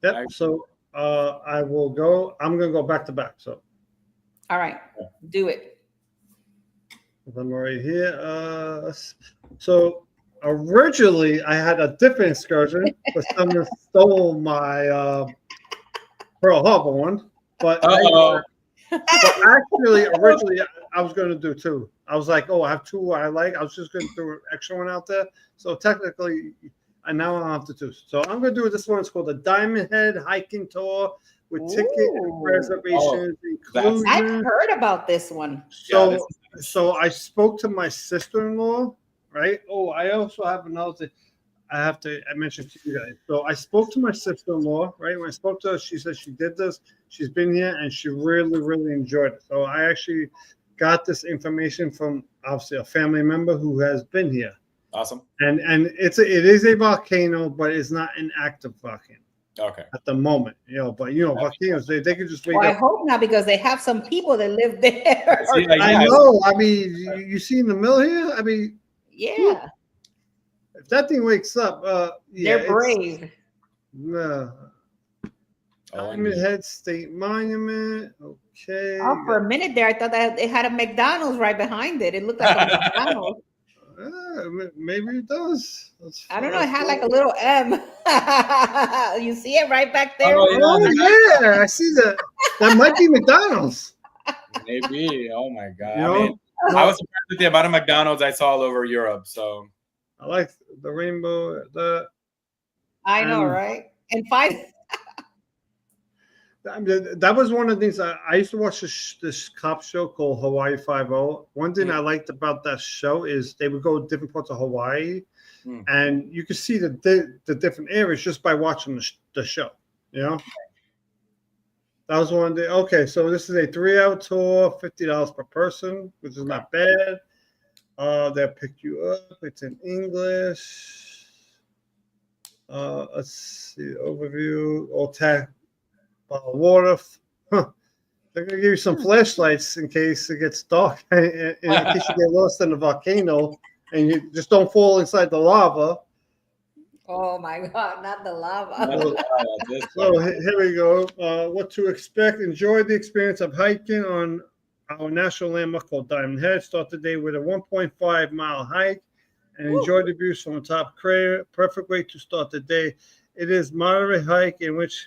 Yeah. So I will go. I'm gonna go back to back. So All right, do it. I'm right here. So originally I had a different excursion, but someone stole my Pearl Harbor one. But Uh-oh. but actually, originally I was going to do two. I was like, oh, I have two I like. I was just going to do an extra one out there. So technically, I now have to do. So I'm going to do this one. It's called the Diamond Head Hiking Tour with ticket and Ooh. reservations I've included. heard about this one. So so I spoke to my sister-in-law, right? Oh, I also have another thing. I mentioned to you guys. So I spoke to my sister-in-law, right? When I spoke to her, she said she did this. She's been here and she really, really enjoyed it. So I actually got this information from obviously a family member who has been here. Awesome. And it is a volcano, but it's not an active volcano. Okay. At the moment, but volcanoes they can just wake Well, I up. hope not, because they have some people that live there. See, like, I know. I mean, you see in the middle here. I mean, Yeah, if that thing wakes up, they're brave. Diamond Head State Monument. Okay. Oh, for a minute there, I thought that it had a McDonald's right behind it. It looked like a McDonald's. Maybe it does. I don't know. It had like a little M. You see it right back there? Oh yeah, I see that. That might be McDonald's. Maybe. Oh my god. You know? I mean, I was surprised with the amount of McDonald's I saw all over Europe. So I like the rainbow. I know, right? And that was one of the things I used to watch this cop show called Hawaii 5-0. One thing I liked about that show is they would go to different parts of Hawaii, and you could see the different areas just by watching the show. That was one day. Okay, so this is a 3-hour tour, $50 per person, which is not bad. They'll pick you up. It's in English. Let's see overview. All tech. Water. They're gonna give you some flashlights in case it gets dark, and in case you get lost in the volcano and you just don't fall inside the lava. oh my God, not the lava. So here we go. What to expect? Enjoy the experience of hiking on our national landmark called Diamond Head. Start the day with a 1.5-mile hike and enjoy the views from the top crater. Perfect way to start the day. It is moderate hike in which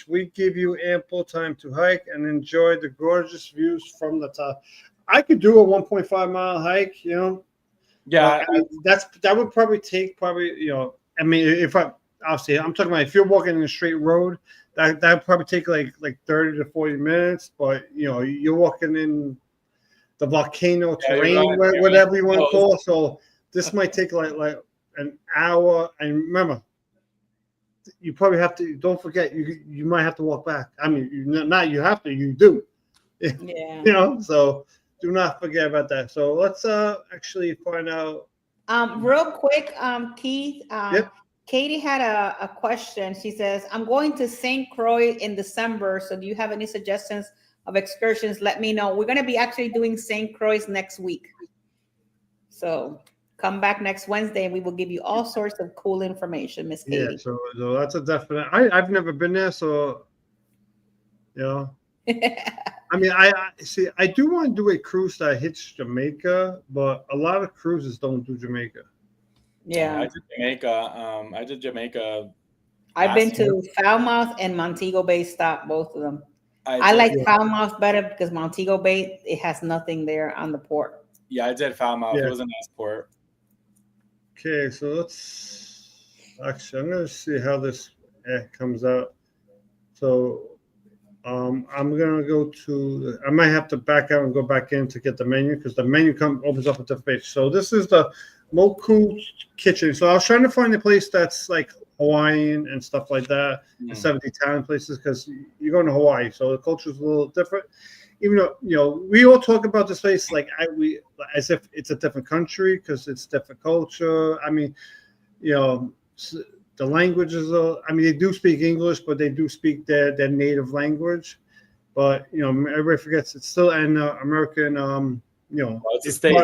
we give you ample time to hike and enjoy the gorgeous views from the top. I could do a 1.5-mile hike, Yeah, that would probably take I mean, if I'm talking about if you're walking in a straight road, that would probably take like 30 to 40 minutes. But you're walking in the volcano terrain, whatever you want to call it. So this might take like an hour. And remember, you probably have to. Don't forget, you might have to walk back. I mean, you have to. You do. Yeah. So do not forget about that. So let's actually find out. Real quick, Keith. Yep. Katie had a question. She says, "I'm going to St. Croix in December. So do you have any suggestions of excursions? Let me know. We're going to be actually doing St. Croix next week. So come back next Wednesday and we will give you all sorts of cool information, Miss Katie." Yeah, so that's a definite. I've never been there, so I mean, I see. I do want to do a cruise that hits Jamaica, but a lot of cruises don't do Jamaica. Yeah, I did Jamaica. I've been to Falmouth and Montego Bay stop, both of them. I like Falmouth better because Montego Bay, it has nothing there on the port. Yeah, I did Falmouth. It was a nice port. Okay, so I'm going to see how this comes out. So I'm going to go to, I might have to back out and go back in to get the menu because the menu opens up at the page. So this is the Moku Kitchen. So I was trying to find a place that's like Hawaiian and stuff like that, instead of the Italian places, because you're going to Hawaii. So the culture is a little different. Even though, we all talk about this place as if it's a different country because it's different culture. I mean, the languages they do speak English, but they do speak their native language. But everybody forgets it's still an American. It's a state.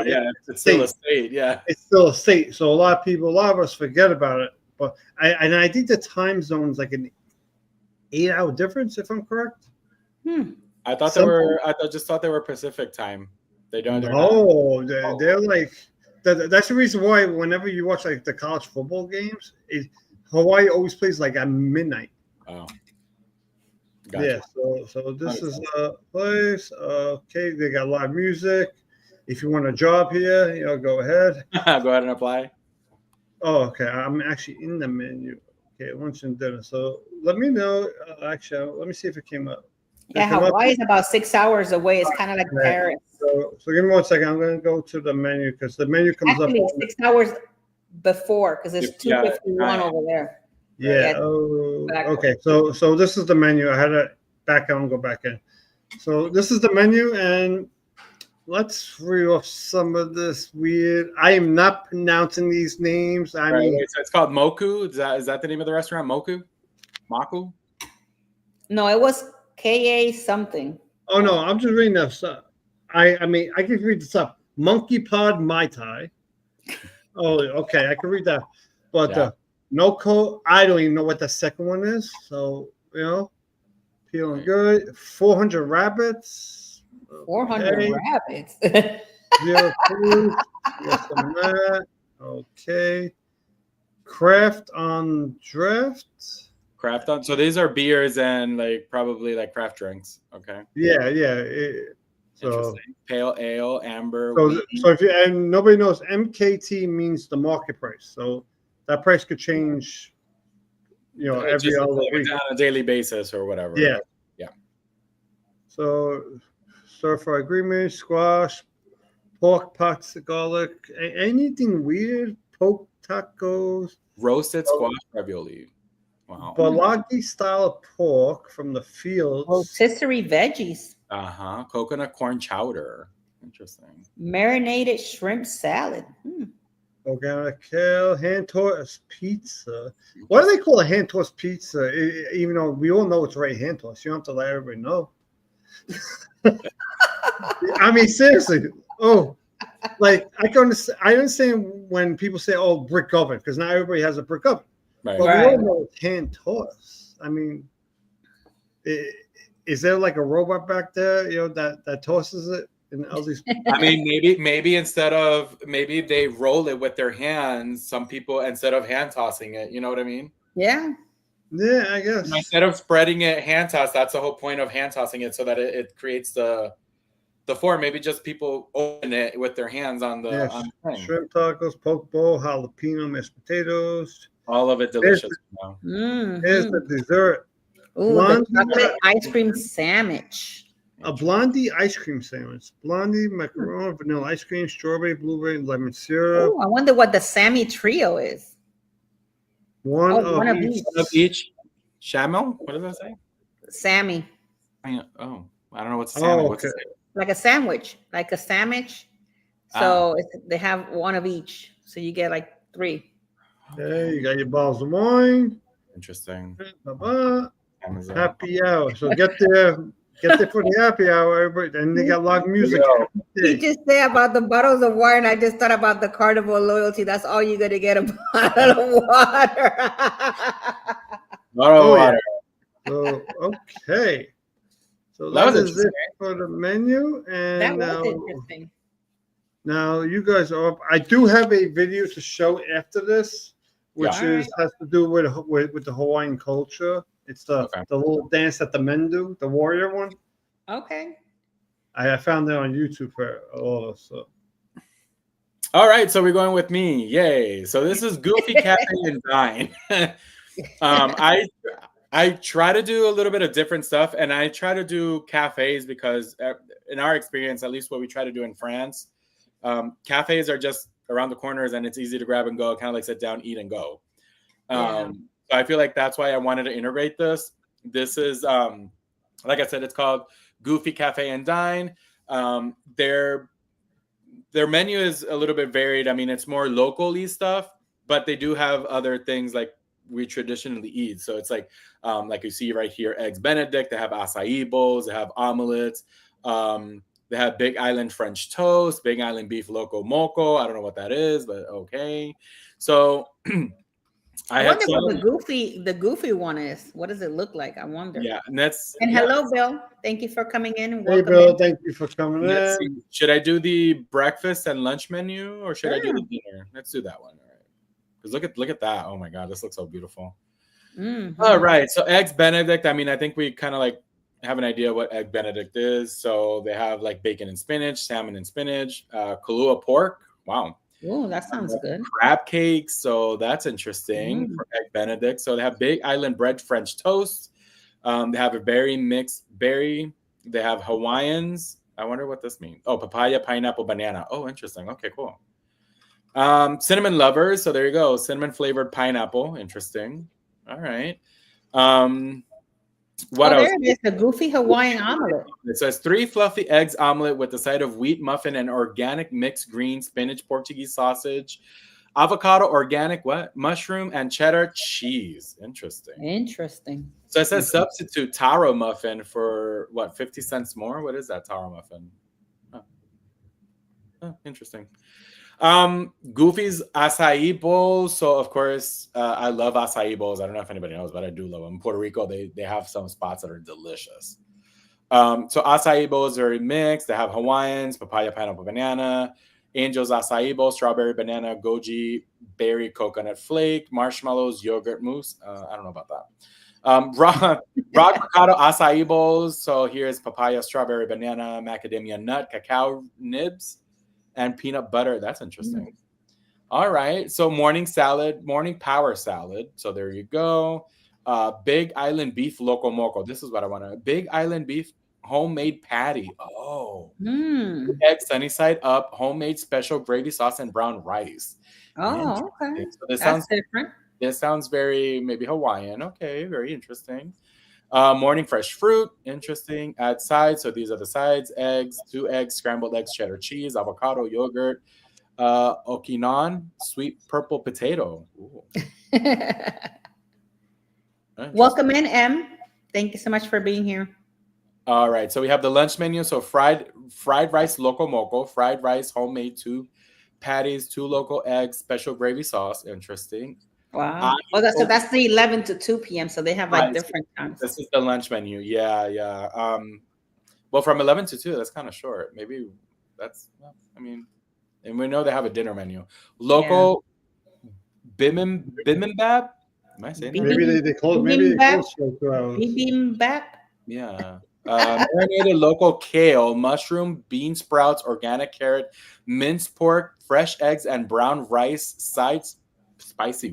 It's still a state. Yeah, it's still a state. So a lot of us forget about it. But I think the time zones 8-hour difference, if I'm correct. I thought they were. Just thought they were Pacific time. They don't. No, they're like that's the reason why whenever you watch like the college football games, Hawaii always plays like at midnight. Oh, gotcha. Yeah. So this is a place. Okay, they got live music. If you want a job here, go ahead. Go ahead and apply. Oh, okay. I'm actually in the menu. Okay, lunch and dinner. So let me know. Actually, let me see if it came up. Yeah, Hawaii is about 6 hours away. It's kind of like Paris. So give me 1 second. I'm going to go to the menu because the menu comes Actually, up. 6 hours before because it's 2:51 over there. Yeah. Oh, okay. So this is the menu. I had to back out and go back in. So this is the menu, and let's read off some of this weird. I am not pronouncing these names. I mean, so it's called Moku. Is that the name of the restaurant? Moku? Maku? No, it was KA something. Oh no, I'm just reading this up. I mean, I can read this up. Monkey Pod Mai Tai. Oh, okay, I can read that. But no code. I don't even know what the second one is. So feeling good. 400 rabbits. 400 rabbits. 0 food. Yes, some that. Okay. Craft on draft. Craft on. So these are beers and probably craft drinks. Okay. Yeah. Interesting. Pale ale, amber. So if you and nobody knows, MKT means the market price. So that price could change. Every other week on a daily basis or whatever. Yeah. Yeah. So stir fry agreement, squash, pork pots, garlic, anything weird, poke tacos, roasted squash ravioli. Wow. Balagi style pork from the fields. Rotisserie veggies. Coconut corn chowder. Interesting. Marinated shrimp salad. Organic kale, hand tossed pizza. Why do they call it hand tossed pizza? Even though we all know it's right hand tossed, you don't have to let everybody know. I mean, seriously. Oh, I understand when people say, "Oh, brick oven," because not everybody has a brick oven. Right. But we all know it's hand tossed. I mean, is there like a robot back there, that tosses it? I mean, maybe maybe they roll it with their hands. Some people, instead of hand tossing it, you know what I mean? Yeah. Yeah, I guess. And instead of spreading it hand toss, that's the whole point of hand tossing it, so that it creates the form. Maybe just people open it with their hands on the thing. Shrimp tacos, poke bowl, jalapeno mashed potatoes. All of it delicious. Here's the dessert. Ooh, the chocolate ice cream sandwich. A blondie ice cream sandwich. Blondie, macaron, vanilla ice cream, strawberry, blueberry, lemon syrup. Oh, I wonder what the Sammy trio is. One of each. Shamel? What does that say? Sammy. I don't know what's Sammy. What's it say? Like a sandwich. So they have one of each. So you get 3. Okay, you got your bottles of wine. Interesting. Happy hour. So get there for the happy hour, everybody. And they got live music. You just say about the bottles of wine. I just thought about the Carnival loyalty. That's all you're gonna get, a bottle of water. Yeah. So okay. So that is it for the menu. And that was interesting. Now you guys are up. I do have a video to show after this, which has to do with the Hawaiian culture. It's the little dance that the men do, the warrior one. Okay. I found it on YouTube for all of us. So. All right, so we're going with me. Yay. So this is Goofy Cafe and Dine. I try to do a little bit of different stuff, and I try to do cafes because in our experience, at least what we try to do in France, cafes are just around the corners and it's easy to grab and go, kind of like sit down, eat and go. So I feel like that's why I wanted to integrate this. This is, like I said, it's called Goofy Cafe and Dine. Their menu is a little bit varied. I mean, it's more locally stuff, but they do have other things like we traditionally eat. So it's like you see right here, eggs Benedict. They have acai bowls. They have omelets. They have Big Island French toast, Big Island beef loco moco. I don't know what that is, but okay. So I wonder what the goofy one is. What does it look like? I wonder. Yeah, and that's hello, Bill. Thank you for coming in and Hey, welcome. Bill, thank you for coming Let's in. see. Should I do the breakfast and lunch menu, or should I do the dinner? Let's do that one. All right. Because look at that. Oh my God, this looks so beautiful. Mm-hmm. All right. So eggs Benedict. I mean, I think we kind of like have an idea what egg Benedict is. So they have like bacon and spinach, salmon and spinach, Kahlua pork. Wow. Oh, that sounds good. Crab cakes. So that's interesting for egg Benedict. So they have Big Island bread French toast. They have a berry mixed berry. They have Hawaiians. I wonder what this means. Oh, papaya, pineapple, banana. Oh, interesting. Okay, cool. Cinnamon lovers. So there you go. Cinnamon flavored pineapple. Interesting. All right. What else? There it is, the goofy Hawaiian omelet. It says 3 fluffy eggs omelet with a side of wheat muffin and organic mixed green spinach Portuguese sausage, avocado, organic mushroom, and cheddar cheese. Interesting. So it says substitute taro muffin for 50 cents more. What is that taro muffin? Interesting. Goofy's acai bowls. So of course, I love acai bowls. I don't know if anybody knows, but I do love them. In Puerto Rico, they have some spots that are delicious. So acai bowls are mixed. They have Hawaiians, papaya, pineapple, banana, Angel's acai bowl, strawberry, banana, goji, berry, coconut flake, marshmallows, yogurt mousse. I don't know about that. Raw avocado acai bowls. So here's papaya, strawberry, banana, macadamia nut, cacao nibs, and peanut butter. That's interesting. All right. So morning power salad. So there you go. Big Island beef loco moco. This is what I want to. Big Island beef homemade patty. Oh. Egg sunny side up, homemade special gravy sauce and brown rice. Oh, okay. So this sounds different. This sounds very maybe Hawaiian. Okay, very interesting. Morning fresh fruit, interesting. Add sides. So these are the sides: eggs, 2 eggs, scrambled eggs, cheddar cheese, avocado, yogurt, okinon, sweet purple potato. Welcome in, M. Thank you so much for being here. All right, so we have the lunch menu. So fried rice loco moco, fried rice homemade, 2 patties, 2 local eggs, special gravy sauce. Interesting. Wow. That's the 11 to 2 p.m. So they have like different times. This is the lunch menu. Yeah. Well, from 11 to 2, that's kind of short. Maybe that's, I mean, and we know they have a dinner menu. Local bibimbap. Am I saying that? Maybe they close. Maybe they close. Bibimbap. Yeah. Marinated local kale, mushroom, bean sprouts, organic carrot, minced pork, fresh eggs, and brown rice. Sides spicy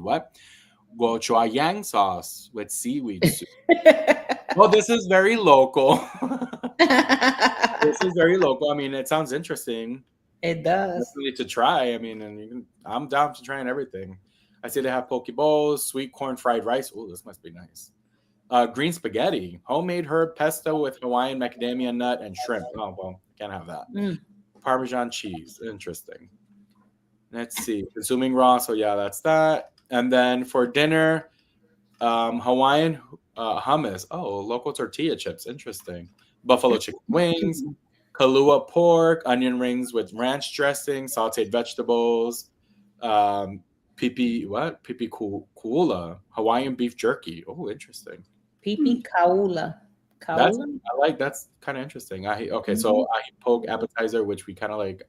gochujang sauce with seaweed soup. Well, this is very local. This is very local. I mean, it sounds interesting. It does. Definitely to try. I mean, I'm down to trying everything. I see they have poke bowls, sweet corn fried rice. Oh, this must be nice. Green spaghetti, homemade herb pesto with Hawaiian macadamia nut and shrimp. Oh, well, can't have that. Parmesan cheese. Interesting. Let's see. Consuming raw. So, yeah, that's that. And then for dinner, Hawaiian hummus. Oh, local tortilla chips. Interesting. Buffalo chicken wings, Kahlua pork, onion rings with ranch dressing, sauteed vegetables, pipi kuula, Hawaiian beef jerky. Oh, interesting. Pipi kaula. That's kind of interesting. So ahi poke appetizer, which we kind of like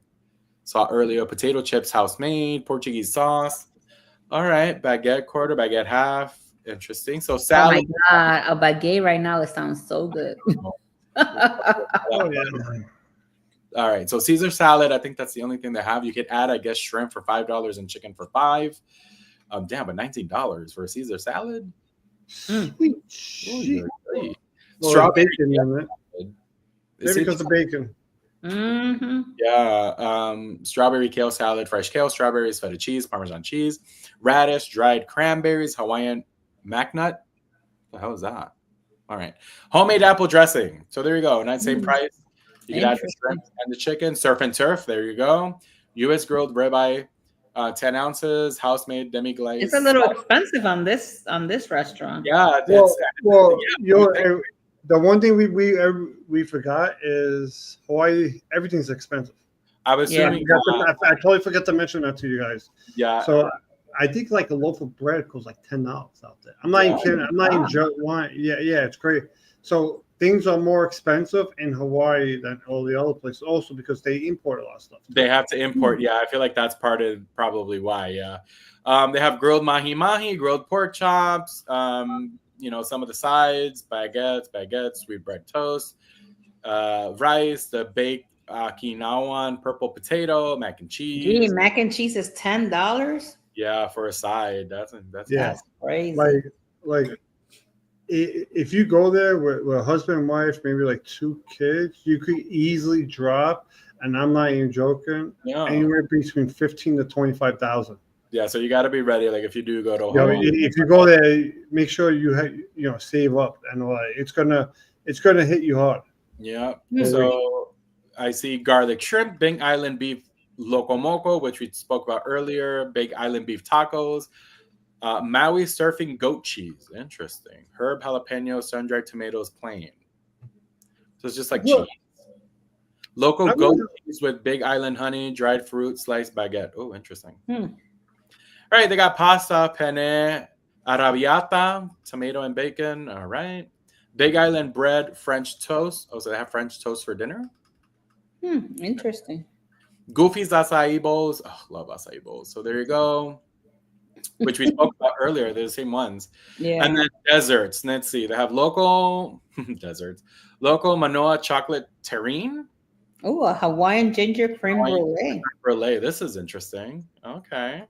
saw earlier. Potato chips, house made, Portuguese sauce. All right, baguette quarter, baguette half. Interesting. So salad. Oh my God, a baguette right now. It sounds so good. Oh yeah. All right, so Caesar salad. I think that's the only thing they have. You could add, I guess, shrimp for $5 and chicken for $5. Damn, but $19 for a Caesar salad. Sweet. Strawberry bacon in it. Maybe because of bacon. Yeah. Strawberry kale salad, fresh kale, strawberries, feta cheese, Parmesan cheese, radish, dried cranberries, Hawaiian macnut. What the hell is that? All right. Homemade apple dressing. So there you go. Nice same price. You can add the shrimp and the chicken. Surf and turf. There you go. U.S. grilled ribeye, 10 ounces. House made demi glaze. It's a little expensive on this restaurant. Yeah. The one thing we forgot is Hawaii. Everything's expensive. I was assuming. I totally forgot to mention that to you guys. Yeah. So I think like a loaf of bread costs like $10 out there. I'm not even kidding. I'm not even joking. Yeah, it's great. So things are more expensive in Hawaii than all the other places, also because they import a lot of stuff. They have to import. Yeah, I feel like that's part of probably why. Yeah, they have grilled mahi mahi, grilled pork chops. Some of the sides, baguettes, sweet bread toast, rice, the baked Okinawan purple potato, mac and Gee, cheese. mac and cheese is $10. Yeah, for a side. That's That's crazy. Like if you go there with a husband and wife, maybe like 2 kids, you could easily drop, and I'm not even joking, anywhere between 15 to 25,000. Yeah, so you got to be ready. Like if you do go to Hawaii, if you go there, make sure you save up, and it's gonna hit you hard. Yeah. So I see garlic shrimp, Big Island beef locomoco, which we spoke about earlier, Big Island beef tacos, Maui surfing goat cheese. Interesting. Herb jalapeno, sun-dried tomatoes, plain. So it's just like cheese. Local goat cheese with Big Island honey, dried fruit, sliced baguette. Oh, interesting. All right, they got pasta, penne, arrabbiata, tomato and bacon. All right. Big Island bread, French toast. Oh, so they have French toast for dinner? Interesting. Goofy's acai bowls. Oh, love acai bowls. So there you go. Which we spoke about earlier. They're the same ones. Yeah. And then desserts. Let's see. They have local desserts. Local Manoa chocolate terrine. Oh, a Hawaiian ginger creme brulee. Brulee. This is interesting. Okay.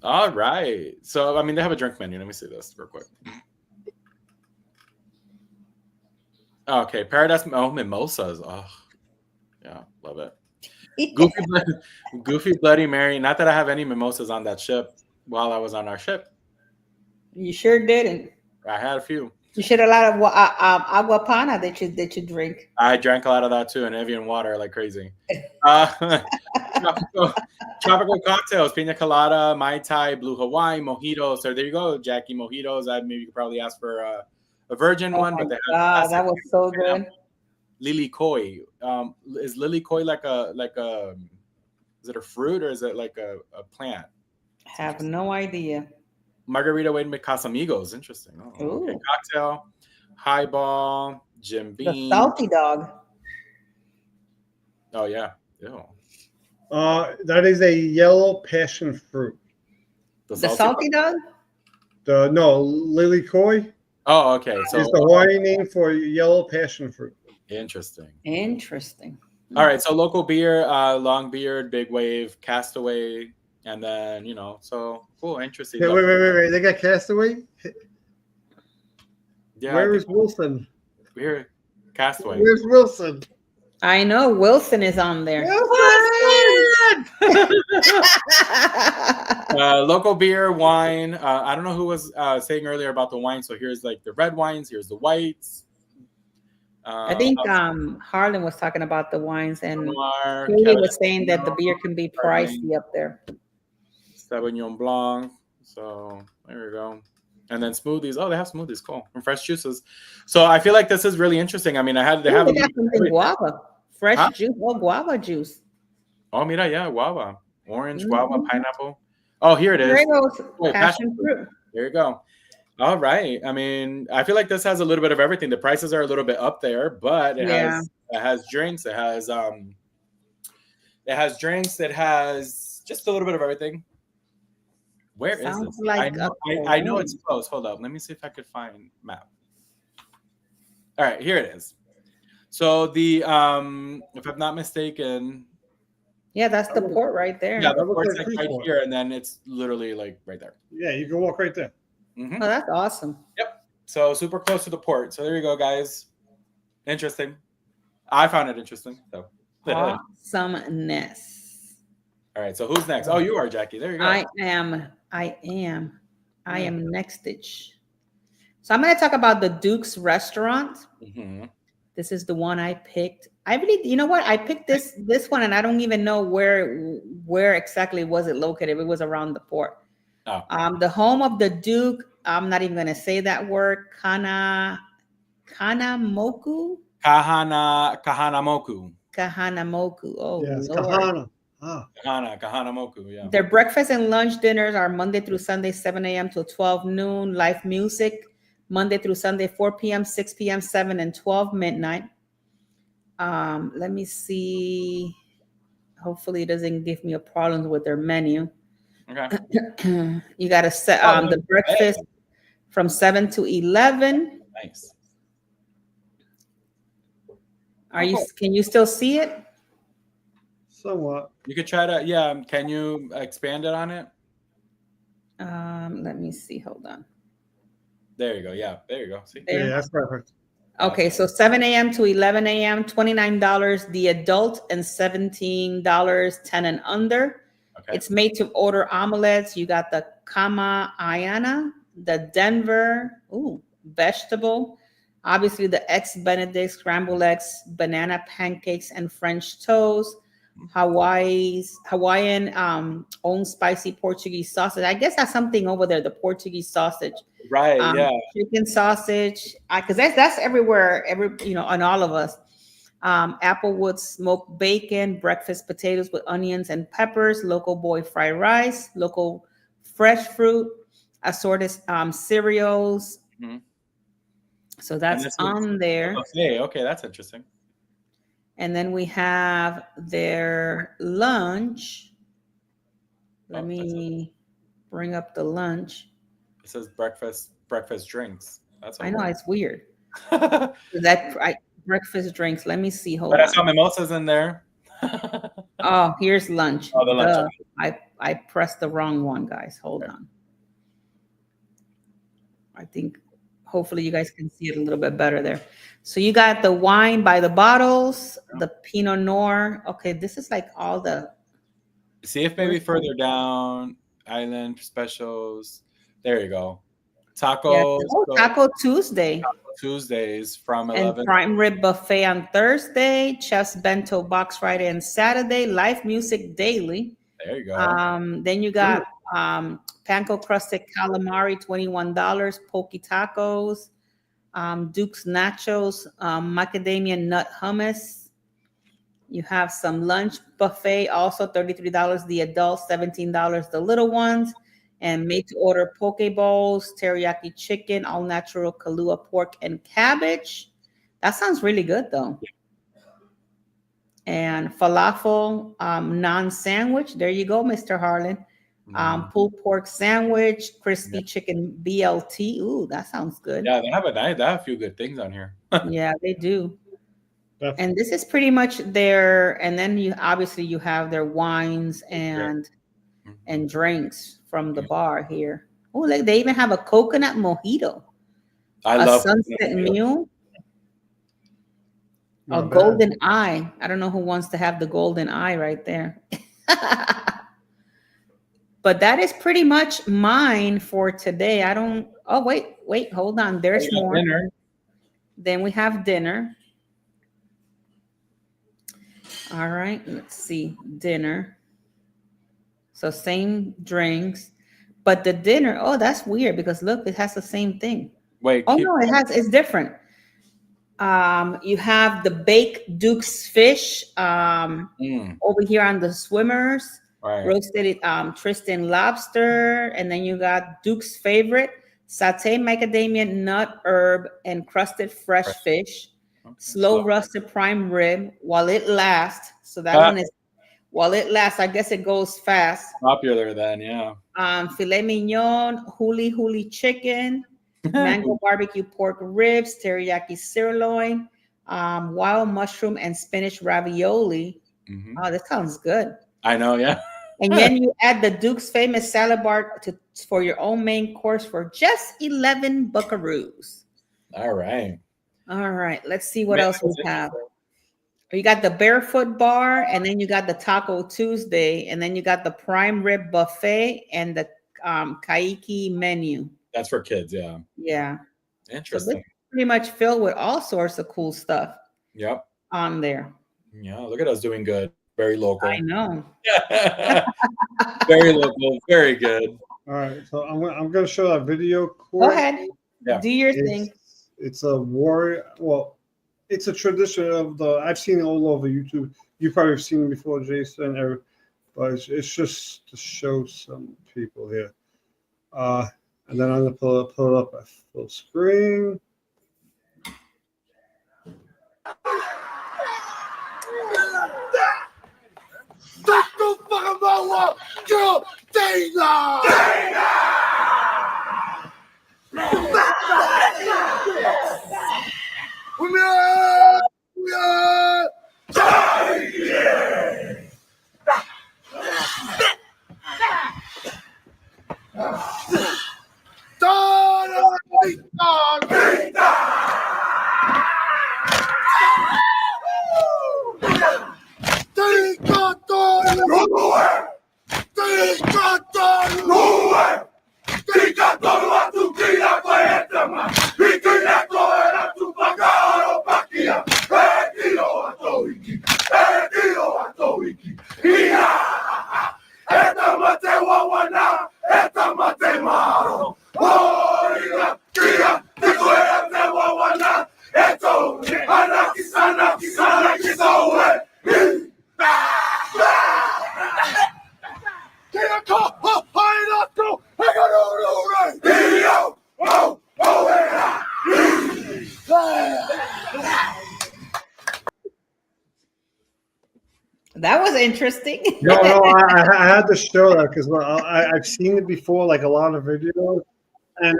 All right. So, I mean, they have a drink menu. Let me see this real quick. Okay. Paradise. Oh, mimosas. Oh, yeah. Love it. Goofy Bloody Mary. Not that I have any mimosas on that ship while I was on our ship. You sure didn't. I had a few. You should have a lot of agua pana that you drink. I drank a lot of that too, and Evian water like crazy. Tropical cocktails: pina colada, mai tai, blue Hawaii, mojitos. So there you go, Jackie. Mojitos. Maybe you could probably ask for a virgin one, but they have that was so good. Lily koi. Is lily koi like a is it a fruit or is it like a plant? I have no idea. Margarita with Casamigos. Interesting. Oh, okay. Cocktail, highball, Jim Beam. The salty dog. Oh yeah. Ew. That is a yellow passion fruit. The salty dog? No, lily koi. Oh, okay. So it's the Hawaiian name for yellow passion fruit. Interesting. All right. So local beer, Longbeard, Big Wave, Castaway, and then so cool, interesting. Yeah, wait. They got Castaway? Yeah. Where is Wilson? We're Castaway. Where's Wilson? I know Wilson is on there. Local beer, wine. I don't know who was saying earlier about the wine. So here's like the red wines. Here's the whites. I think Harlan was talking about the wines, and he was saying that the beer can be pricey up there. Sauvignon Blanc. So there we go. And then smoothies. Oh, they have smoothies. Cool. And fresh juices. So I feel like this is really interesting. I mean, they have something guava. Fresh juice. Oh, guava juice. Oh, mira, yeah, guava. Orange, guava, pineapple. Oh, here it is. Passion fruit. There you go. All right. I mean, I feel like this has a little bit of everything. The prices are a little bit up there, but it has drinks. It has drinks. It has just a little bit of everything. Where is this? Like I know it's close. Hold up. Let me see if I could find map. All right, here it is. So the if I'm not mistaken. Yeah, that's the port right there. Yeah, the port's like right here, and then it's literally like right there. Yeah, you can walk right there. Mm-hmm. Oh, that's awesome. Yep. So super close to the port. So there you go, guys. Interesting. I found it interesting. So awesomeness. All right. So who's next? Oh, you are, Jackie. There you go. I am nextitch. So I'm going to talk about the Duke's restaurant. Mm-hmm. This is the one I picked. I really, you know what? I picked this one, and I don't even know where exactly was it located. It was around the port. Oh. The home of the Duke. I'm not even going to say that word. Kahanamoku. Kahanamoku. Kahanamoku. Oh, yes, Lord. Kahana. Kahana moku. Yeah. Their breakfast and lunch dinners are Monday through Sunday, 7 a.m. to 12 noon. Live music, Monday through Sunday, 4 p.m., 6 p.m., 7 and 12 midnight. Let me see. Hopefully it doesn't give me a problem with their menu. Okay. You got to set the breakfast from 7 to 11. Nice. Can you still see it? Somewhat. You could try to, yeah. Can you expand it on it? Let me see. Hold on. There you go. Yeah, there you go. See? Yeah, that's perfect. Okay, so 7 a.m. to 11 a.m., $29 the adult and $17 10 and under. Okay. It's made to order omelets. You got the Kama Ayana, the Denver, vegetable. Obviously, the eggs Benedict, scrambled eggs, banana pancakes, and French toast. Hawaiian own spicy Portuguese sausage. I guess that's something over there, the Portuguese sausage. Right, yeah. Chicken sausage, because that's everywhere, on all of us. Applewood smoked bacon, breakfast potatoes with onions and peppers, local boy fried rice, local fresh fruit, assorted cereals. Mm-hmm. So that's on there. Okay, that's interesting. And then we have their lunch. Let me bring up the lunch. It says breakfast drinks. That's I know it's weird. But Breakfast drinks. Let me see. Hold I on. saw mimosas in there. Oh, here's lunch. Oh, the lunch. I pressed the wrong one, guys. Hold on. I think hopefully you guys can see it a little bit better there. So you got the wine by the bottles, the Pinot Noir. Okay, this is like all the. See if maybe further down, island specials. There you go. Tacos. Yeah. Taco Tuesday. Tuesdays from 11. And prime rib buffet on Thursday. Chef's bento box Friday and Saturday. Live music daily. There you go. Then you got panko crusted calamari, $21. Poke tacos. Duke's nachos. Macadamia nut hummus. You have some lunch buffet, also $33 the adults, $17 the little ones. And made to order poke bowls, teriyaki chicken, all natural Kahlua pork and cabbage. That sounds really good though. And falafel naan sandwich. There you go, Mr. Harlan. Pulled pork sandwich, crispy chicken BLT. Ooh, that sounds good. Yeah, they have a few good things on here. Yeah, they do. And this is pretty much their. And then you have their wines and drinks from the bar here. Oh, like they even have a coconut mojito. I love sunset mule. A golden eye. I don't know who wants to have the golden eye right there. But that is pretty much mine for today. Wait, hold on. There's more. Dinner. Then we have dinner. All right, let's see. Dinner. So same drinks, but the dinner, that's weird because look, it has the same thing. Wait. No, it's different. You have the baked Duke's fish over here on the swimmers, roasted Tristan lobster, and then you got Duke's favorite, sauteed macadamia nut herb and crusted fresh fish, slow roasted prime rib while it lasts. So that one is. While it lasts, I guess it goes fast. Popular then, yeah. Filet mignon, huli chicken, mango barbecue pork ribs, teriyaki sirloin, wild mushroom and spinach ravioli. Mm-hmm. Oh, that sounds good. I know, yeah. And then you add the Duke's famous salad bar for your own main course for just 11 buckaroos. All right. Let's see what else we have. You got the barefoot bar, and then you got the Taco Tuesday, and then you got the prime rib buffet and the kaiki menu. That's for kids, yeah. Yeah. Interesting. So pretty much filled with all sorts of cool stuff. Yep. On there. Yeah, look at us doing good. Very local. I know. Very local. Very good. All right, so I'm going to show that video. Go ahead. Yeah. Do your thing. It's a warrior. Well, it's a tradition of I've seen it all over YouTube. You probably have seen it before, Jason. but it's just to show some people here. And then I'm gonna pull it up at full screen. That was interesting. No, I had to show that because I've seen it before, like a lot of videos, and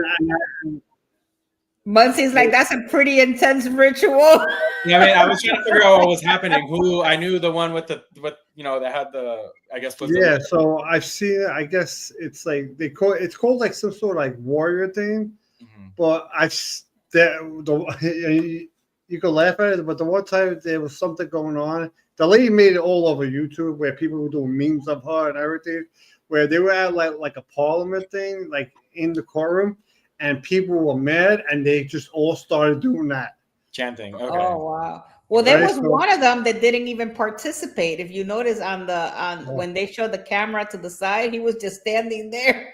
Muncie's like, that's a pretty intense ritual. Yeah, I mean, I was trying to figure out what was happening. Who I knew the one with that had the, I guess was yeah. the, So I've seen it. I guess it's like it's called like some sort of like warrior thing, but you can laugh at it, but the one time there was something going on. The lady made it all over YouTube where people were doing memes of her and everything, where they were at like a parliament thing, like in the courtroom, and people were mad and they just all started doing that. chanting. Okay. Oh wow. Well, there Right, was so- one of them that didn't even participate. If you notice when they showed the camera to the side, he was just standing there.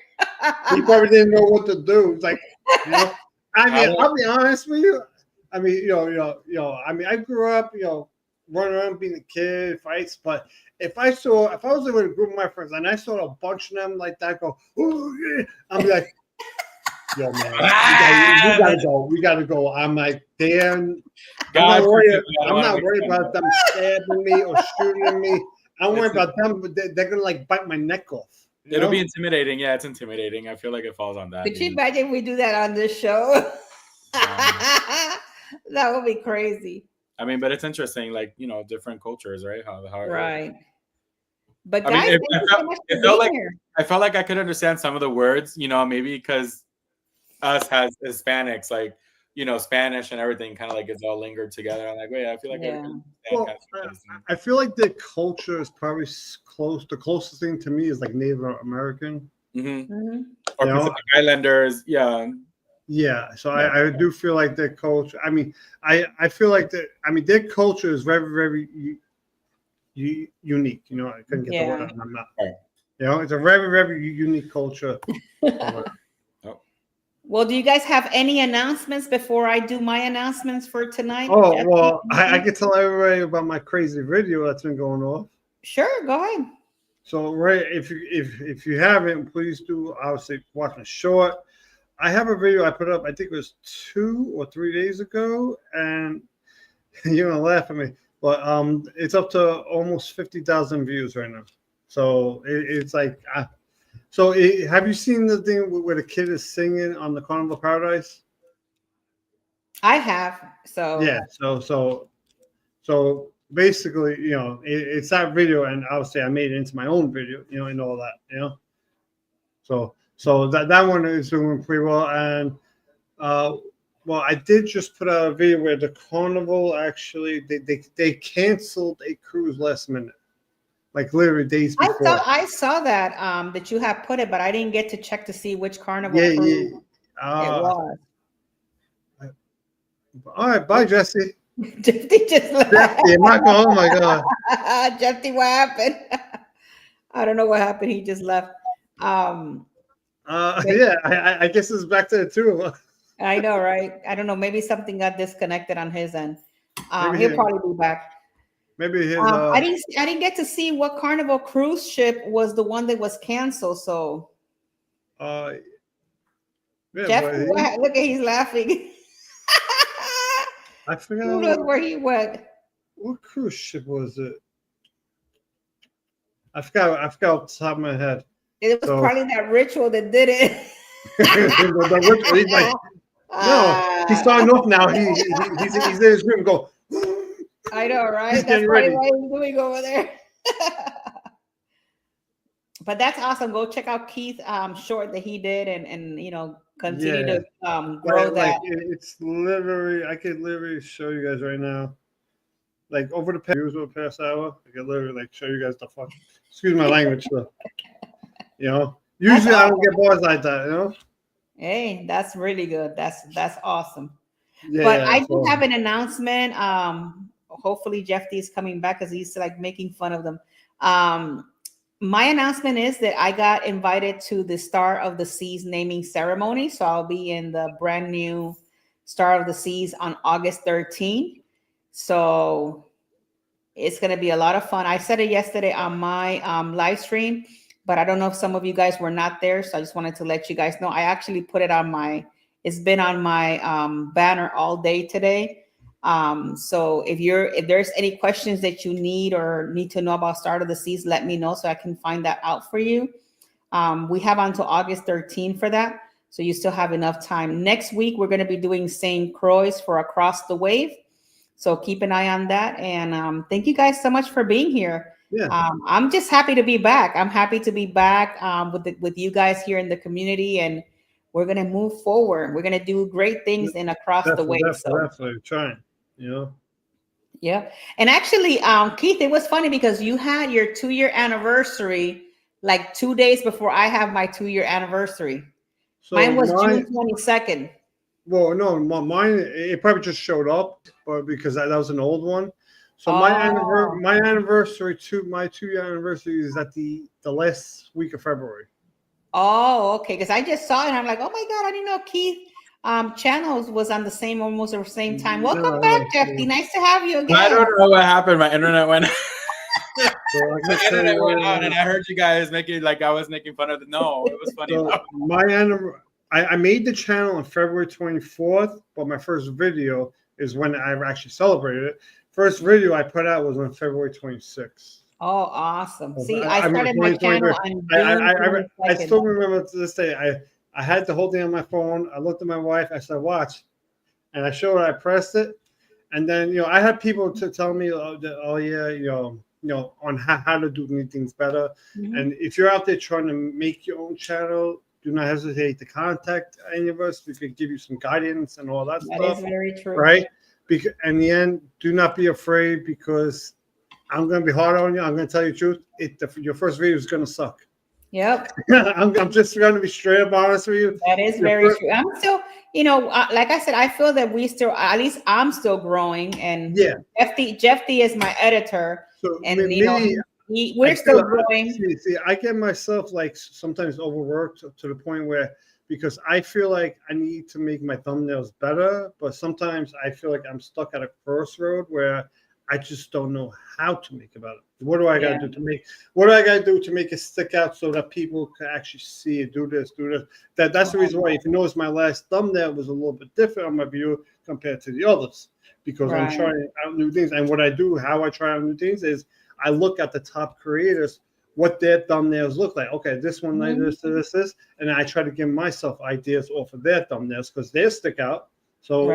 He probably didn't know what to do. It's like, you know, I mean, I'll be honest with you. I mean, I mean, I grew up, running around being a kid, fights. But if I was with a group of my friends and I saw a bunch of them like that go, "Ooh, yeah," I'm like, yo, man, we gotta go. I'm like, damn. I'm not worried about them stabbing me or shooting me. I'm worried about them, but they're gonna like bite my neck off. It'll be intimidating. Yeah, it's intimidating. I feel like it falls on that. Could you imagine if we do that on this show? That would be crazy. I mean, but it's interesting, like, different cultures, right? How Right. But I guys, mean, thank you so much for felt being like here. I felt like I could understand some of the words, maybe because us as Hispanics, like, Spanish and everything kind of like it's all lingered together. I'm like, wait, I feel like I feel like the culture is probably the closest thing to me is like Native American. Or Pacific Islanders, yeah. Yeah, so I do feel like their culture. I mean, I feel like their culture is very, very unique. I couldn't get the word out of my mouth. It's a very, very unique culture. Well, do you guys have any announcements before I do my announcements for tonight? Oh, well, I can tell everybody about my crazy video that's been going off. Sure, go ahead. So, right, if you haven't, please do. Obviously, watch my short. I have a video I put up. I think it was 2 or 3 days ago, and you're gonna laugh at me, but it's up to almost 50,000 views right now. So it's like, have you seen the thing where the kid is singing on the Carnival of Paradise? I have. So yeah. So basically, it's that video, and obviously I made it into my own video, and all that, So that one is doing pretty well, and well, I did just put out a video where the Carnival actually they canceled a cruise last minute, like literally days before. I saw that that you have put it, but I didn't get to check to see which Carnival cruise it was. All right, bye, Jesse. Jeffy just left. Jeffy, oh my God. Jeffy, what happened? I don't know what happened. He just left. Yeah, I guess it's back to the two of us. I know, right? I don't know. Maybe something got disconnected on his end. He'll probably be back. Maybe his. I didn't get to see what Carnival cruise ship was the one that was canceled. So Yeah, Jeff, but look at he's laughing. I forgot Who knows where he went? what cruise ship was it. I forgot off the top of my head. It was probably that ritual that did it. the ritual, he's like, no, he's starting off now. He's in his room. Go. I know, right? He's That's getting probably ready. what he's doing over there. But that's awesome. Go check out Keith short that he did, and continue to grow that. It's literally, I could literally show you guys right now. Like over the past hour, I could literally show you guys the fuck. Excuse my language, though. Usually I don't get bars like that. Hey, that's really good. That's awesome. Yeah, but I do have an announcement. Hopefully Jeff D is coming back because he's making fun of them. My announcement is that I got invited to the Star of the Seas naming ceremony. So I'll be in the brand new Star of the Seas on August 13th. So it's going to be a lot of fun. I said it yesterday on my live stream, but I don't know if some of you guys were not there. So I just wanted to let you guys know. I actually put it on it's been on my banner all day today. So if there's any questions that you need to know about Start of the Seas, let me know so I can find that out for you. We have until August 13 for that. So you still have enough time. Next week, we're going to be doing St. Croix for Across the Wave. So keep an eye on that. And thank you guys so much for being here. Yeah. I'm just happy to be back. I'm happy to be back with you guys here in the community, and we're going to move forward. We're going to do great things in Across the Wave. Definitely trying, Yeah. And actually, Keith, it was funny because you had your 2-year anniversary like 2 days before I have my 2-year anniversary. So mine was June 22nd. Well, no, mine, it probably just showed up, but because that was an old one. So my anniversary, my 2-year anniversary is at the last week of February. Oh, okay. Because I just saw it and I'm like, oh my God, I didn't know Keith channels was on almost the same time. Welcome back, Jeffy. Nice to have you again. I don't know what happened. My internet went my internet went out, and I heard you guys making I was making fun of it. No, it was funny. So I made the channel on February 24th, but my first video is when I actually celebrated it. First video I put out was on February 26th. Oh, awesome. See, I started my channel on June I still remember to this day, I had the whole thing on my phone. I looked at my wife. I said, watch. And I showed her, I pressed it. And then, I had people to tell me, on how to do things better. Mm-hmm. And if you're out there trying to make your own channel, do not hesitate to contact any of us. We could give you some guidance and all that stuff. That is very true. Right? Because in the end, do not be afraid, because I'm going to be hard on you. I'm going to tell you the truth. Your first video is going to suck. Yep. I'm just going to be straight up honest with you. That is very true. I'm still, like I said, I feel that at least I'm still growing. And Jeff D is my editor. So and we're still growing. See, I get myself sometimes overworked to the point where, because I feel like I need to make my thumbnails better, but sometimes I feel like I'm stuck at a crossroad where I just don't know how to make it better. What do I got to do to make it stick out so that people can actually see it? Do this. That's the reason why, if you notice, my last thumbnail was a little bit different on my view compared to the others, because I'm trying out new things. And what I do, how I try out new things, is I look at the top creators, what their thumbnails look like. Okay, this one like this, and I try to give myself ideas off of their thumbnails because they stick out. So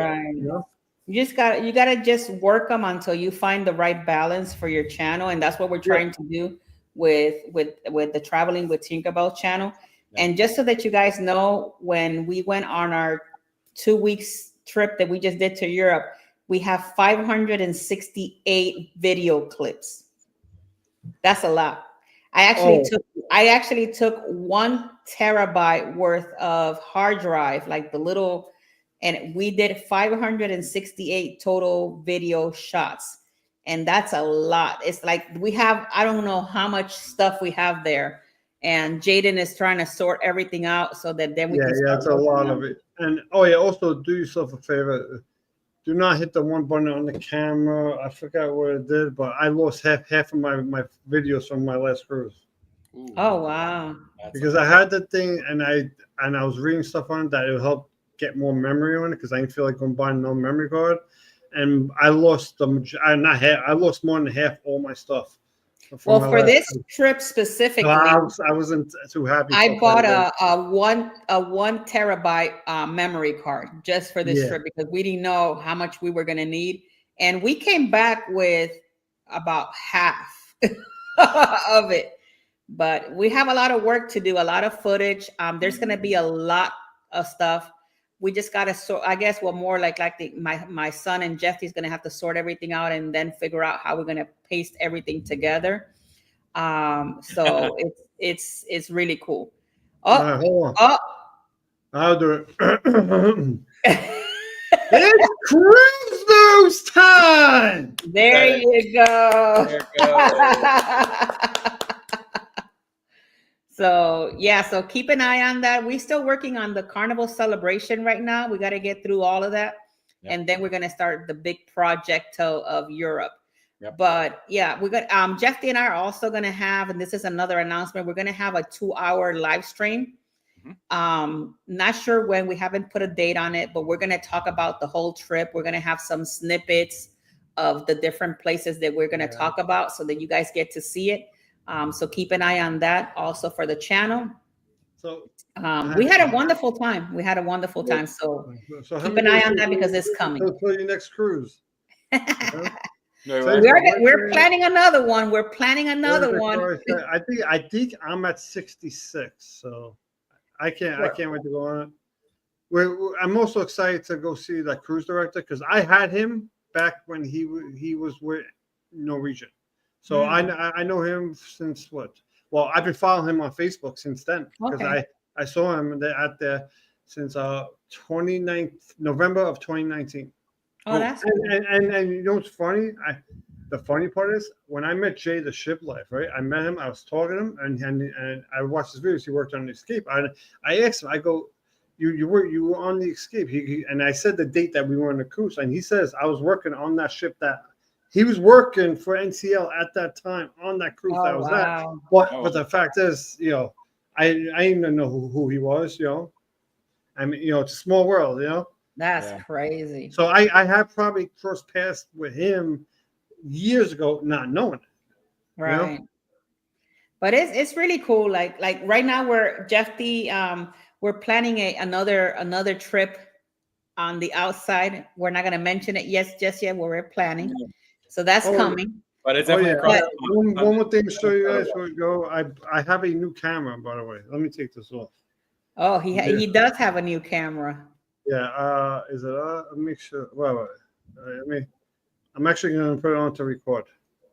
you gotta just work them until you find the right balance for your channel, and that's what we're trying to do with the Traveling with Tinkerbell channel. And just so that you guys know, when we went on our 2 weeks trip that we just did to Europe, we have 568 video clips. That's a lot. I actually took 1 terabyte worth of hard drive, and we did 568 total video shots. And that's a lot. It's I don't know how much stuff we have there. And Jaden is trying to sort everything out so that then we can start it's a lot of it. And also do yourself a favor. do not hit the one button on the camera. I forgot what it did, but I lost half of my videos from my last cruise. Ooh, Oh wow. Because I had the thing and I was reading stuff on it that it would help get more memory on it because I didn't feel like going buying no memory card. And I lost I lost more than half all my stuff. Well, for this trip So specifically, I wasn't too happy. I bought a 1 terabyte memory card just for this trip because we didn't know how much we were going to need, and we came back with about half of it. But we have a lot of work to do, a lot of footage. There's going to be a lot of stuff. We just got to sort. I guess more like my son and Jeffy's going to have to sort everything out and then figure out how we're going to paste everything together. So it's really cool. Oh, hold on. oh. I'll do it. It's cruise news time. There you go. There you go. So yeah, so keep an eye on that. We're still working on the carnival celebration right now. We got to get through all of that. Yep. And then we're going to start the big project of Europe. Yep. But yeah, we're going Jeffy and I are also going to have, and this is another announcement, we're going to have a 2-hour live stream. Mm-hmm. Not sure when, we haven't put a date on it, but we're going to talk about the whole trip. We're going to have some snippets of the different places that we're going to talk about so that you guys get to see it. So keep an eye on that also for the channel. So we had a wonderful time. We had a wonderful time. So keep an eye on that because it's coming. For your next cruise. We're planning another one. We're planning another one. I think I'm at 66. So I can't wait to go on it. I'm also excited to go see that cruise director because I had him back when he was with Norwegian. So I know him since what? Well, I've been following him on Facebook since then because I saw him at the since November of 2019. Oh, that's cool. And you know what's funny? The funny part is when I met Jay the Ship Life, right? I met him, I was talking to him, and I watched his videos. He worked on the Escape. I asked him, I go, you were on the Escape. And I said the date that we were on the cruise, and he says I was working on that ship that. He was working for NCL at that time on that cruise that I was at. But the fact is, I didn't even know who he was, I mean, it's a small world, That's crazy. So I have probably crossed paths with him years ago, not knowing it. Right. But it's really cool. Like right now we're planning another trip on the outside. We're not gonna mention it just yet. We're planning. So that's coming. But it's definitely one more thing to show you guys before we go. I have a new camera, by the way. Let me take this off. Oh, he does have a new camera. Yeah. Is it? Let me make sure. Wait. I'm actually going to put it on to record.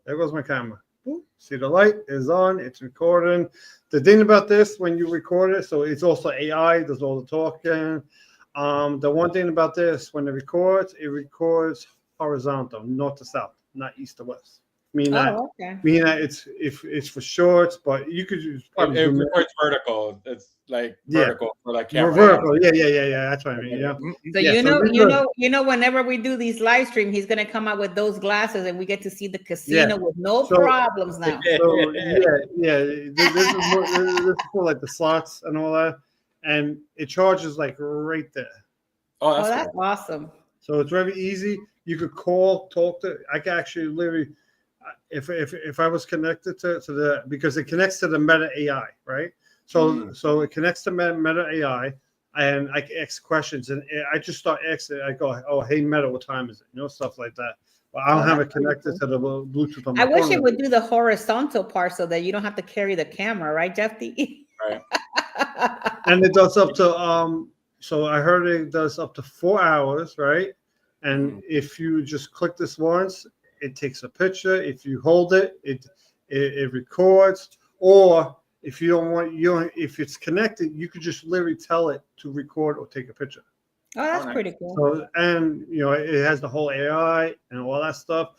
There goes my camera. Ooh, see, the light is on. It's recording. The thing about this, when you record it, so it's also AI. Does all the talking. The one thing about this, when it records horizontal, north to south, not east to west. Meaning that it's for shorts, but you could use probably it's vertical. It's like vertical for like camera. Vertical, yeah. That's what I mean. Yeah. So whenever we do these live stream, he's gonna come out with those glasses, and we get to see the casino with no problems now. So this is for like the slots and all that, and it charges like right there. Oh, that's awesome. So it's very easy. You could talk to. I can actually literally, if I was connected to because it connects to the Meta AI, right? So it connects to Meta AI, and I can ask questions, and I just start asking. I go, "Oh, hey Meta, what time is it?" Stuff like that. But I don't have it connected to the Bluetooth on my phone. I wish it would do the horizontal part so that you don't have to carry the camera, right, Jeffy? Right. And it does up to So I heard it does up to 4 hours, right? And if you just click this once, it takes a picture. If you hold it, it records. Or if you don't want, if it's connected, you could just literally tell it to record or take a picture. Oh, that's pretty cool. So, and it has the whole AI and all that stuff.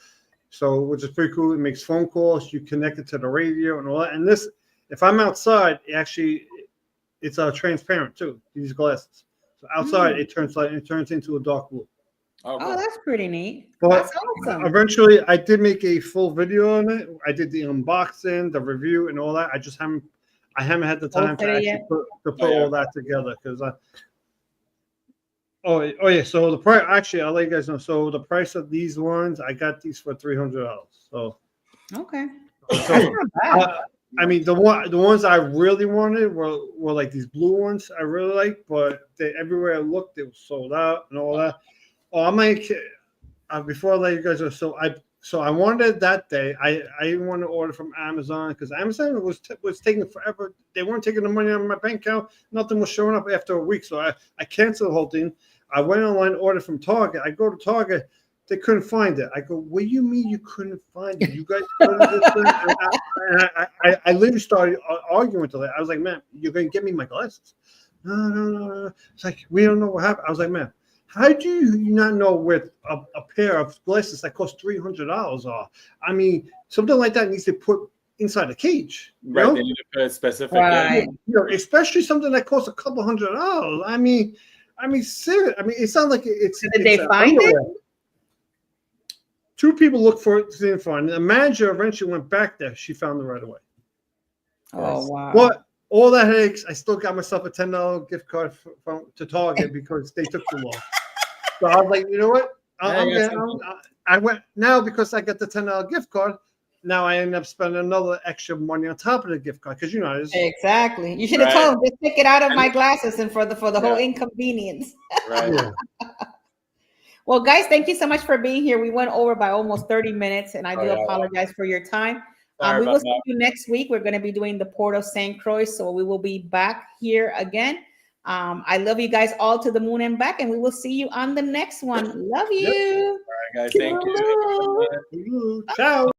So, which is pretty cool. It makes phone calls. You connect it to the radio and all that. And this, if I'm outside, it's transparent too. These glasses. So outside, it turns into a dark blue. Oh, Oh, cool. that's pretty neat. But That's awesome. eventually, I did make a full video on it. I did the unboxing, the review, and all that. I haven't had the time Posted to it actually yet? put Oh, yeah. all that together because I. Oh yeah. So the price, actually, I'll let you guys know. So the price of these ones, I got these for $300. So, Okay. so That's not bad. I mean, the ones I really wanted were like these blue ones I really like, but everywhere I looked, it was sold out and all that. Oh, I might before I let you guys know. So I wanted that day. I didn't want to order from Amazon because Amazon was taking forever. They weren't taking the money out of my bank account. Nothing was showing up after a week. So I canceled the whole thing. I went online, ordered from Target. I go to Target. They couldn't find it. I go, what do you mean you couldn't find it? You guys ordered this thing? And I literally started arguing with her. I was like, man, you're going to get me my glasses. No. It's like, we don't know what happened. I was like, man, how do you not know where a pair of glasses that cost $300 are? I mean, something like that needs to put inside a cage. Right. Know? They need to put specific. Right. Especially something that costs a couple $100. I mean, serious. I mean, it sounds like it's. Did they find it? Two people looked for it, didn't find it. The manager eventually went back there. She found it right away. Oh wow. But all that headaches, I still got myself a $10 gift card to Target because they took too long. So I was like, you know what? I went now because I got the $10 gift card. Now I end up spending another extra money on top of the gift card because Exactly. You should have told them, just take it out of my glasses and for the whole inconvenience. Right. Yeah. Well, guys, thank you so much for being here. We went over by almost 30 minutes, and I do apologize for your time. We will see you next week. We're going to be doing the Port of St. Croix, so we will be back here again. I love you guys all to the moon and back, and we will see you on the next one. Love you. All right, guys. Thank you. Ciao.